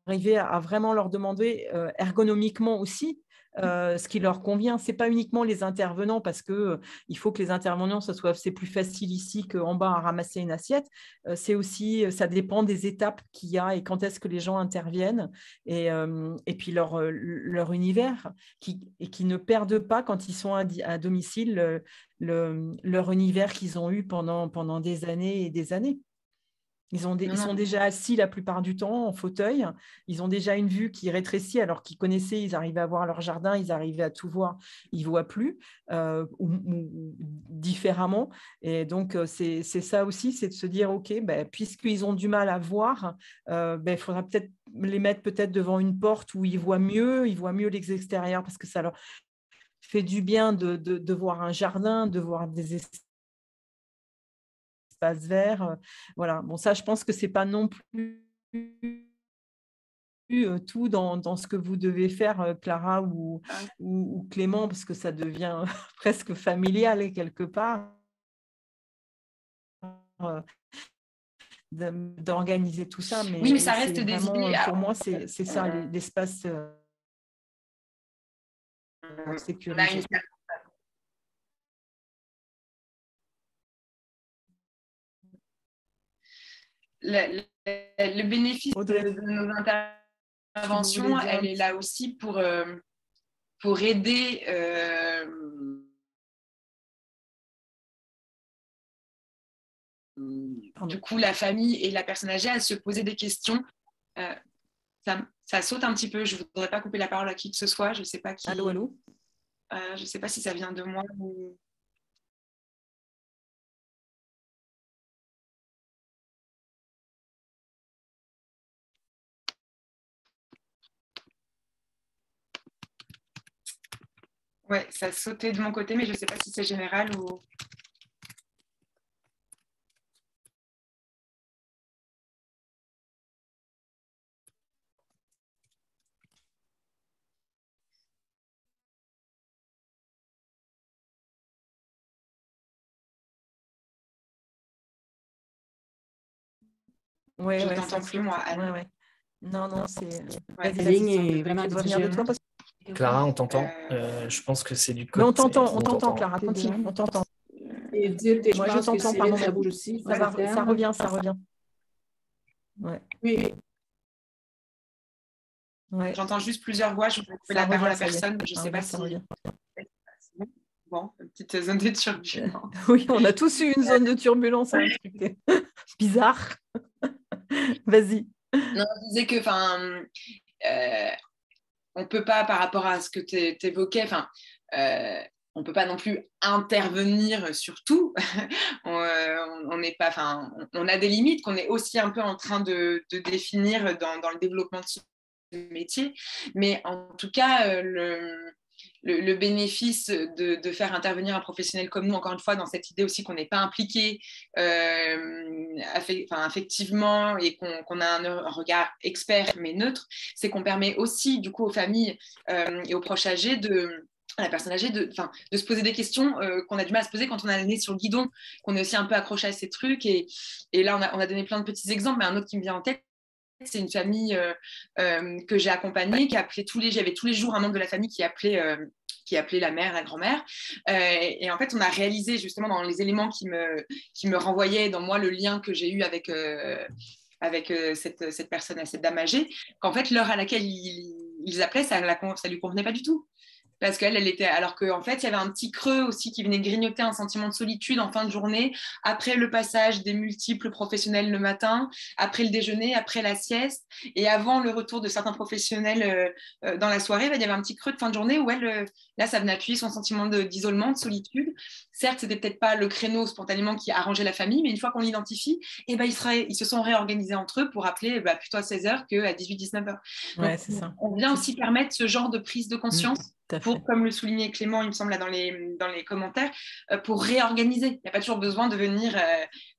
S1: arriver à vraiment leur demander ergonomiquement aussi, ce qui leur convient. Ce n'est pas uniquement les intervenants parce qu'il faut que les intervenants, c'est plus facile ici qu'en bas à ramasser une assiette. C'est aussi, ça dépend des étapes qu'il y a et quand est-ce que les gens interviennent et puis leur univers qui ne perdent pas quand ils sont à domicile leur univers qu'ils ont eu pendant des années et des années. Ils sont déjà assis la plupart du temps en fauteuil. Ils ont déjà une vue qui rétrécit alors qu'ils connaissaient, ils arrivaient à voir leur jardin, ils arrivaient à tout voir. Ils ne voient plus ou différemment. Et donc, c'est ça aussi, c'est de se dire, OK, puisqu'ils ont du mal à voir, il faudra peut-être les mettre devant une porte où ils voient mieux les extérieurs parce que ça leur fait du bien de voir un jardin, de voir des espaces verts. Voilà. Bon, ça, je pense que ce n'est pas non plus tout dans ce que vous devez faire, Clara ou Clément, parce que ça devient presque familial quelque part, d'organiser tout ça.
S2: Oui, mais ça reste
S1: c'est
S2: des
S1: vraiment,
S2: idées.
S1: pour moi, c'est ça, l'espace
S2: On a
S1: sécurisé.
S3: Le
S2: bénéfice de nos interventions, elle est là aussi pour aider du coup la famille et la personne âgée à se poser des questions. Ça saute un petit peu, je ne voudrais pas couper la parole à qui que ce soit, je ne sais pas qui.
S1: Allô.
S2: Je ne sais pas si ça vient de moi ou... Ouais, ça sautait de mon côté, mais je ne sais pas si c'est général ou...
S1: Ouais,
S2: je ne t'entends plus, moi, Anne.
S1: Ouais. Non, c'est...
S6: La ligne est vraiment difficile.
S3: Clara, on t'entend. Je pense que c'est du
S1: côté. Mais
S3: côté.
S1: on t'entend, Clara, continue, on t'entend.
S6: Et Edith,
S1: moi, je t'entends, pardon.
S6: Ça bouge aussi.
S1: Ça revient. Ouais.
S6: Oui.
S1: Ouais.
S2: J'entends juste plusieurs voix, je vais couper la parole à personne, je ne sais pas si... Bon, une petite zone de turbulence.
S1: Oui, on a tous eu une zone de turbulence à expliquer. Bizarre. Vas-y.
S2: Non, je disais que, on ne peut pas, par rapport à ce que tu évoquais, on ne peut pas non plus intervenir sur tout. On n'est pas, on a des limites qu'on est aussi un peu en train de définir dans le développement de ce métier. Mais en tout cas, le bénéfice de faire intervenir un professionnel comme nous, encore une fois, dans cette idée aussi qu'on n'est pas impliqué affectivement et qu'on a un regard expert mais neutre, c'est qu'on permet aussi du coup aux familles et aux proches âgés à la personne âgée de se poser des questions qu'on a du mal à se poser quand on a le nez sur le guidon, qu'on est aussi un peu accroché à ces trucs. Et là, on a donné plein de petits exemples, mais un autre qui me vient en tête, c'est une famille que j'ai accompagnée, qui appelait j'avais tous les jours un membre de la famille qui appelait la mère, la grand-mère. Et en fait, on a réalisé justement dans les éléments qui me renvoyaient dans moi le lien que j'ai eu avec cette personne, cette dame âgée, qu'en fait, l'heure à laquelle ils appelaient, ça lui convenait pas du tout. Parce qu'elle était, alors qu'en fait, il y avait un petit creux aussi qui venait grignoter un sentiment de solitude en fin de journée, après le passage des multiples professionnels le matin, après le déjeuner, après la sieste, et avant le retour de certains professionnels dans la soirée, il y avait un petit creux de fin de journée où là, ça venait appuyer son sentiment d'isolement, de solitude. Certes, c'était peut-être pas le créneau spontanément qui arrangeait la famille, mais une fois qu'on l'identifie, ils se sont réorganisés entre eux pour appeler plutôt à 16h qu'à 18-19h.
S1: Ouais, c'est ça.
S2: On vient aussi permettre ce genre de prise de conscience. Pour, comme le soulignait Clément, il me semble, là, dans les commentaires, pour réorganiser. Il n'y a pas toujours besoin de venir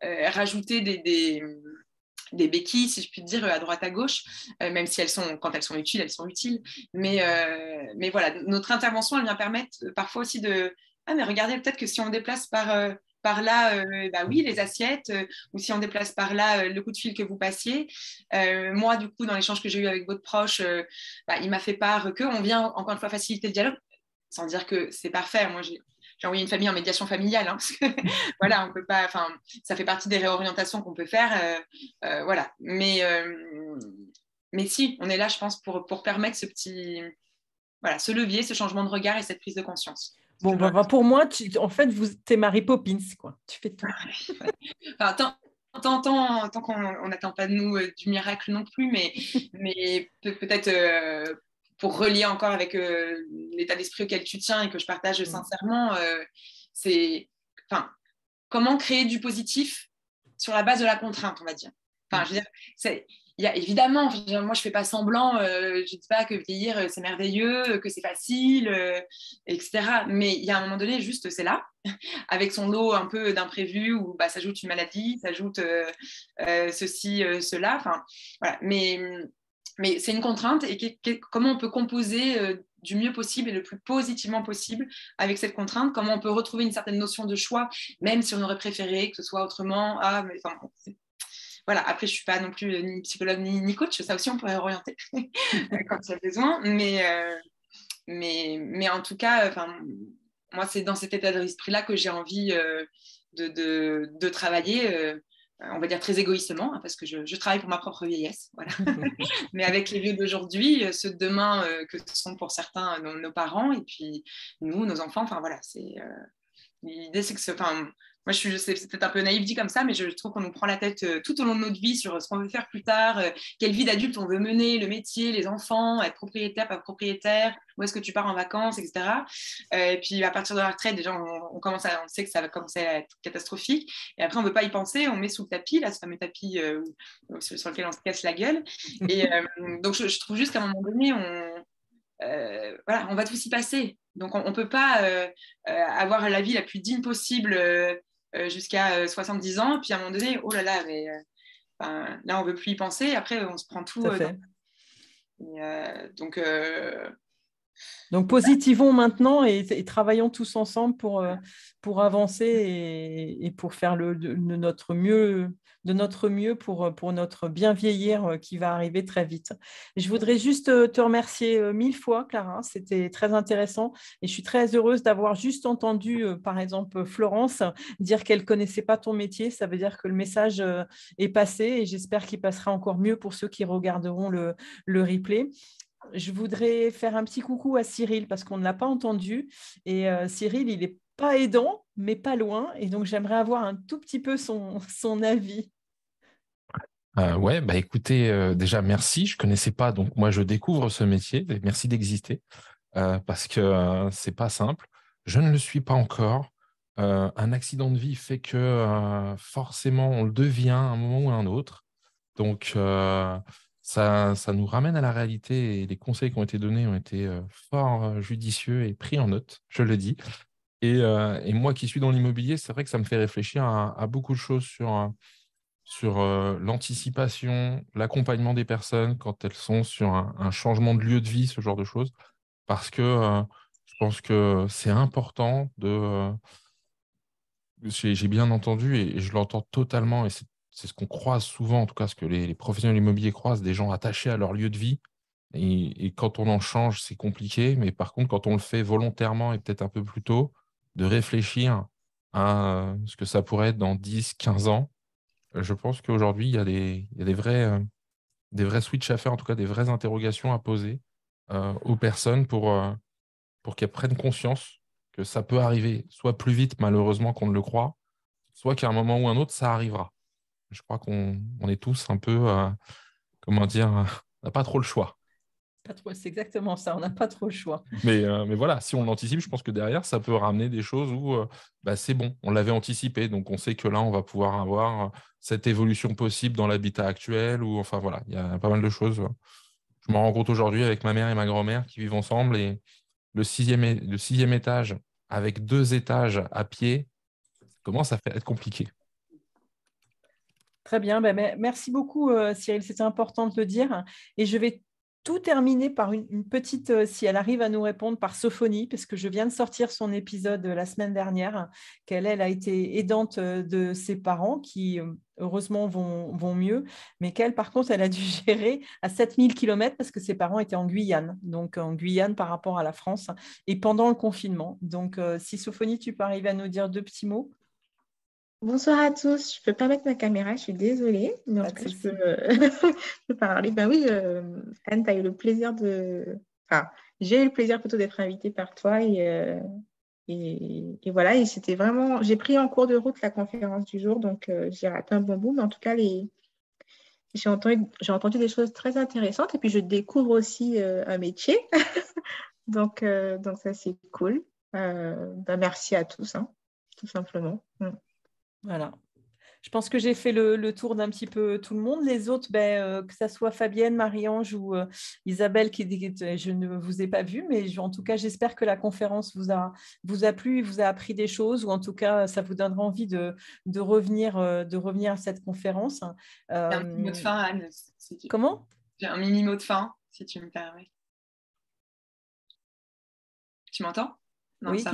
S2: rajouter des béquilles, si je puis dire, à droite à gauche, même si quand elles sont utiles, elles sont utiles. Mais voilà, notre intervention, elle vient permettre parfois aussi de... Ah, mais regardez, peut-être que si on déplace par là, oui, les assiettes, ou si on déplace par là le coup de fil que vous passiez. Moi, du coup, dans l'échange que j'ai eu avec votre proche, il m'a fait part qu'on vient, encore une fois, faciliter le dialogue, sans dire que c'est parfait. Moi, j'ai envoyé une famille en médiation familiale, parce que, voilà, on peut pas, ça fait partie des réorientations qu'on peut faire, voilà. Mais si, on est là, je pense, pour permettre ce levier, ce changement de regard et cette prise de conscience.
S1: Bon, pour moi, en fait, t'es Mary Poppins, quoi. Tu fais tout.
S2: Tant qu'on n'attend pas de nous du miracle non plus, mais peut-être pour relier encore avec l'état d'esprit auquel tu tiens et que je partage sincèrement, c'est comment créer du positif sur la base de la contrainte, on va dire. Je veux dire, il y a, évidemment, moi je ne fais pas semblant, je ne dis pas que vieillir c'est merveilleux, que c'est facile, etc. Mais il y a un moment donné, juste c'est là, avec son lot un peu d'imprévus où s'ajoute une maladie, s'ajoute ceci, cela. Voilà. Mais mais c'est une contrainte et comment on peut composer du mieux possible et le plus positivement possible avec cette contrainte, comment on peut retrouver une certaine notion de choix, même si on aurait préféré que ce soit autrement. Voilà, après, je ne suis pas non plus ni psychologue ni coach, ça aussi, on pourrait orienter quand il y a besoin. Mais en tout cas, moi, c'est dans cet état d'esprit-là que j'ai envie de travailler, on va dire très égoïstement, parce que je travaille pour ma propre vieillesse, voilà. Mais avec les vieux d'aujourd'hui, ceux de demain que sont pour certains nos parents, et puis nous, nos enfants, voilà, l'idée, c'est que moi, c'est peut-être un peu naïf dit comme ça, mais je trouve qu'on nous prend la tête tout au long de notre vie sur ce qu'on veut faire plus tard, quelle vie d'adulte on veut mener, le métier, les enfants, être propriétaire, pas propriétaire, où est-ce que tu pars en vacances, etc. Et puis à partir de la retraite, déjà, on sait que ça va commencer à être catastrophique. Et après, on ne veut pas y penser, on met sous le tapis, là, ce fameux tapis sur lequel on se casse la gueule. Et donc, je trouve juste qu'à un moment donné, voilà, on va tous y passer. Donc, on ne peut pas avoir la vie la plus digne possible jusqu'à 70 ans, puis à un moment donné, oh là là, mais là, on ne veut plus y penser. Après, on se prend tout.
S1: Tout à fait.
S2: Donc,
S1: positivons maintenant et travaillons tous ensemble pour avancer et pour faire de notre mieux pour notre bien vieillir qui va arriver très vite. Et je voudrais juste te remercier 1000 fois, Clara. C'était très intéressant et je suis très heureuse d'avoir juste entendu, par exemple, Florence dire qu'elle ne connaissait pas ton métier. Ça veut dire que le message est passé et j'espère qu'il passera encore mieux pour ceux qui regarderont le replay. Je voudrais faire un petit coucou à Cyril parce qu'on ne l'a pas entendu. Et Cyril, il n'est pas aidant, mais pas loin. Et donc, j'aimerais avoir un tout petit peu son avis.
S7: Ouais, écoutez, déjà, merci. Je ne connaissais pas, donc moi, je découvre ce métier. Merci d'exister parce que c'est pas simple. Je ne le suis pas encore. Un accident de vie fait que forcément, on le devient à un moment ou à un autre. Donc, ça nous ramène à la réalité et les conseils qui ont été donnés ont été fort judicieux et pris en note, je le dis. Et moi qui suis dans l'immobilier, c'est vrai que ça me fait réfléchir à beaucoup de choses sur l'anticipation, l'accompagnement des personnes quand elles sont sur un changement de lieu de vie, ce genre de choses. Parce que je pense que c'est important j'ai bien entendu et je l'entends totalement et c'est ce qu'on croise souvent, en tout cas ce que les professionnels immobiliers croisent, des gens attachés à leur lieu de vie. Et quand on en change, c'est compliqué. Mais par contre, quand on le fait volontairement et peut-être un peu plus tôt, de réfléchir à ce que ça pourrait être dans 10, 15 ans, je pense qu'aujourd'hui, il y a des vrais switches à faire, en tout cas des vraies interrogations à poser aux personnes pour qu'elles prennent conscience que ça peut arriver soit plus vite, malheureusement, qu'on ne le croit, soit qu'à un moment ou un autre, ça arrivera. Je crois qu'on est tous un peu, comment dire, on n'a pas trop le choix.
S1: C'est exactement ça, on n'a pas trop le choix.
S7: Mais voilà, si on l'anticipe, je pense que derrière, ça peut ramener des choses où c'est bon, on l'avait anticipé, donc on sait que là, on va pouvoir avoir cette évolution possible dans l'habitat actuel, ou enfin voilà, il y a pas mal de choses. Je m'en rends compte aujourd'hui avec ma mère et ma grand-mère qui vivent ensemble, et le sixième étage avec 2 étages à pied commence à être compliqué.
S1: Très bien, merci beaucoup Cyril, c'était important de le dire. Et je vais tout terminer par une petite, si elle arrive à nous répondre, par Sophonie, parce que je viens de sortir son épisode la semaine dernière, qu'elle a été aidante de ses parents qui, heureusement, vont mieux, mais qu'elle, par contre, elle a dû gérer à 7000 km parce que ses parents étaient en Guyane, donc en Guyane par rapport à la France, et pendant le confinement. Donc, si Sophonie, tu peux arriver à nous dire 2 petits mots.
S8: Bonsoir à tous. Je ne peux pas mettre ma caméra, je suis désolée, mais en tout cas, je peux parler. Ben oui, Anne, tu as eu le plaisir j'ai eu le plaisir plutôt d'être invitée par toi et voilà. Et c'était vraiment, j'ai pris en cours de route la conférence du jour, donc j'ai raté un bon bout, mais en tout cas, j'ai entendu des choses très intéressantes et puis je découvre aussi un métier. donc ça, c'est cool. Merci à tous, tout simplement.
S1: Voilà. Je pense que j'ai fait le tour d'un petit peu tout le monde. Les autres, que ce soit Fabienne, Marie-Ange ou Isabelle, je ne vous ai pas vu, mais en tout cas, j'espère que la conférence vous a plu, vous a appris des choses, ou en tout cas, ça vous donnera envie de revenir à cette conférence.
S2: Un petit mot de fin, Anne.
S1: Comment ?
S2: J'ai un mini mot de fin, si tu me permets. Tu m'entends? Non,
S1: Oui,
S2: ça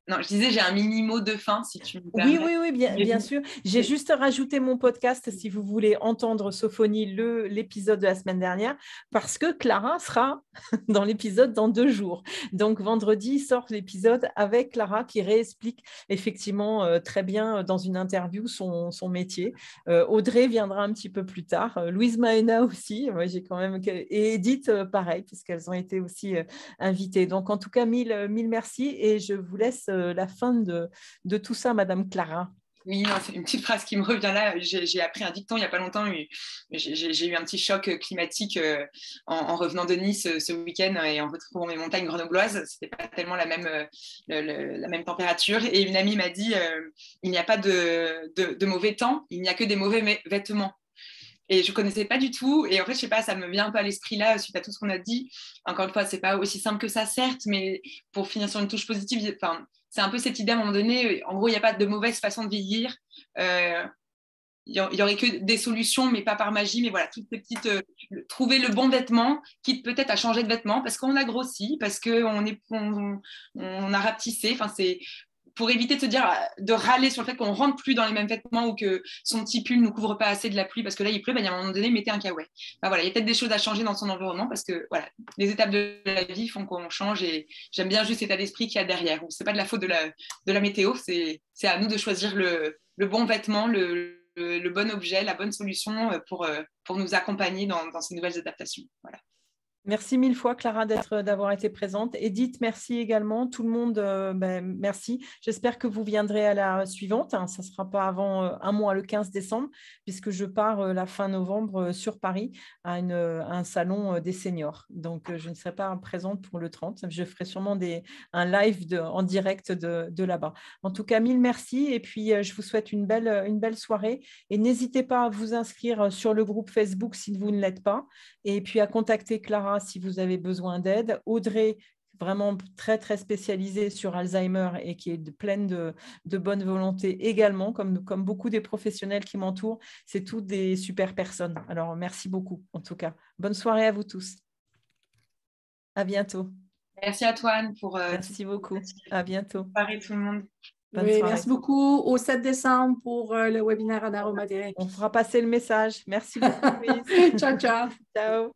S2: Non, je disais, j'ai un mini mot de fin, si tu me
S1: oui,
S2: permets.
S1: oui, bien sûr. J'ai juste rajouté mon podcast si vous voulez entendre Sophonie, l'épisode de la semaine dernière, parce que Clara sera dans l'épisode dans 2 jours. Donc, vendredi sort l'épisode avec Clara qui réexplique effectivement très bien dans une interview son métier. Audrey viendra un petit peu plus tard. Louise Maena aussi. Moi, j'ai quand même... Et Edith, pareil, puisqu'elles ont été aussi invitées. Donc, en tout cas, mille merci. Et je vous laisse la fin de tout ça, Madame Clara.
S2: Oui, non, c'est une petite phrase qui me revient là. J'ai appris un dicton il n'y a pas longtemps. J'ai eu un petit choc climatique en revenant de Nice ce week-end et en retrouvant mes montagnes grenobloises. Ce n'était pas tellement la même température. Et une amie m'a dit il n'y a pas de mauvais temps, il n'y a que des mauvais vêtements. Et je ne connaissais pas du tout. Et en fait, je ne sais pas, ça me vient un peu à l'esprit là, suite à tout ce qu'on a dit. Encore une fois, ce n'est pas aussi simple que ça, certes, mais pour finir sur une touche positive, c'est un peu cette idée à un moment donné. En gros, il n'y a pas de mauvaise façon de vieillir. Il n'y aurait que des solutions, mais pas par magie. Mais voilà, toutes ces petites. Trouver le bon vêtement, quitte peut-être à changer de vêtement parce qu'on a grossi, parce qu'on a rapetissé. Enfin, c'est. Pour éviter de se dire, de râler sur le fait qu'on ne rentre plus dans les mêmes vêtements ou que son petit pull ne couvre pas assez de la pluie parce que là, il pleut, il y a un moment donné, mettez un kawaii. Voilà, il y a peut-être des choses à changer dans son environnement parce que voilà, les étapes de la vie font qu'on change et j'aime bien juste l'état d'esprit qu'il y a derrière. Ce n'est pas de la faute de la météo, c'est à nous de choisir le bon vêtement, le bon objet, la bonne solution pour nous accompagner dans ces nouvelles adaptations. Voilà.
S1: Merci 1000 fois, Clara, d'avoir été présente. Edith, merci également. Tout le monde, merci. J'espère que vous viendrez à la suivante. Ça ne sera pas avant un mois, le 15 décembre, puisque je pars la fin novembre sur Paris à un salon des seniors. Donc, je ne serai pas présente pour le 30. Je ferai sûrement un live en direct de là-bas. En tout cas, 1000 merci. Et puis, je vous souhaite une belle soirée. Et n'hésitez pas à vous inscrire sur le groupe Facebook si vous ne l'êtes pas. Et puis, à contacter Clara si vous avez besoin d'aide. Audrey, vraiment très, très spécialisée sur Alzheimer et qui est pleine de bonne volonté également, comme beaucoup des professionnels qui m'entourent. C'est toutes des super personnes. Alors, merci beaucoup, en tout cas. Bonne soirée à vous tous. À bientôt.
S2: Merci à toi, Anne, pour...
S1: merci beaucoup. À bientôt.
S2: Bonne soirée tout le monde.
S6: Oui, merci beaucoup. Au 7 décembre pour le webinaire en aromathérapie.
S1: On fera passer le message. Merci beaucoup, Louise.
S6: Ciao, ciao.
S1: Ciao.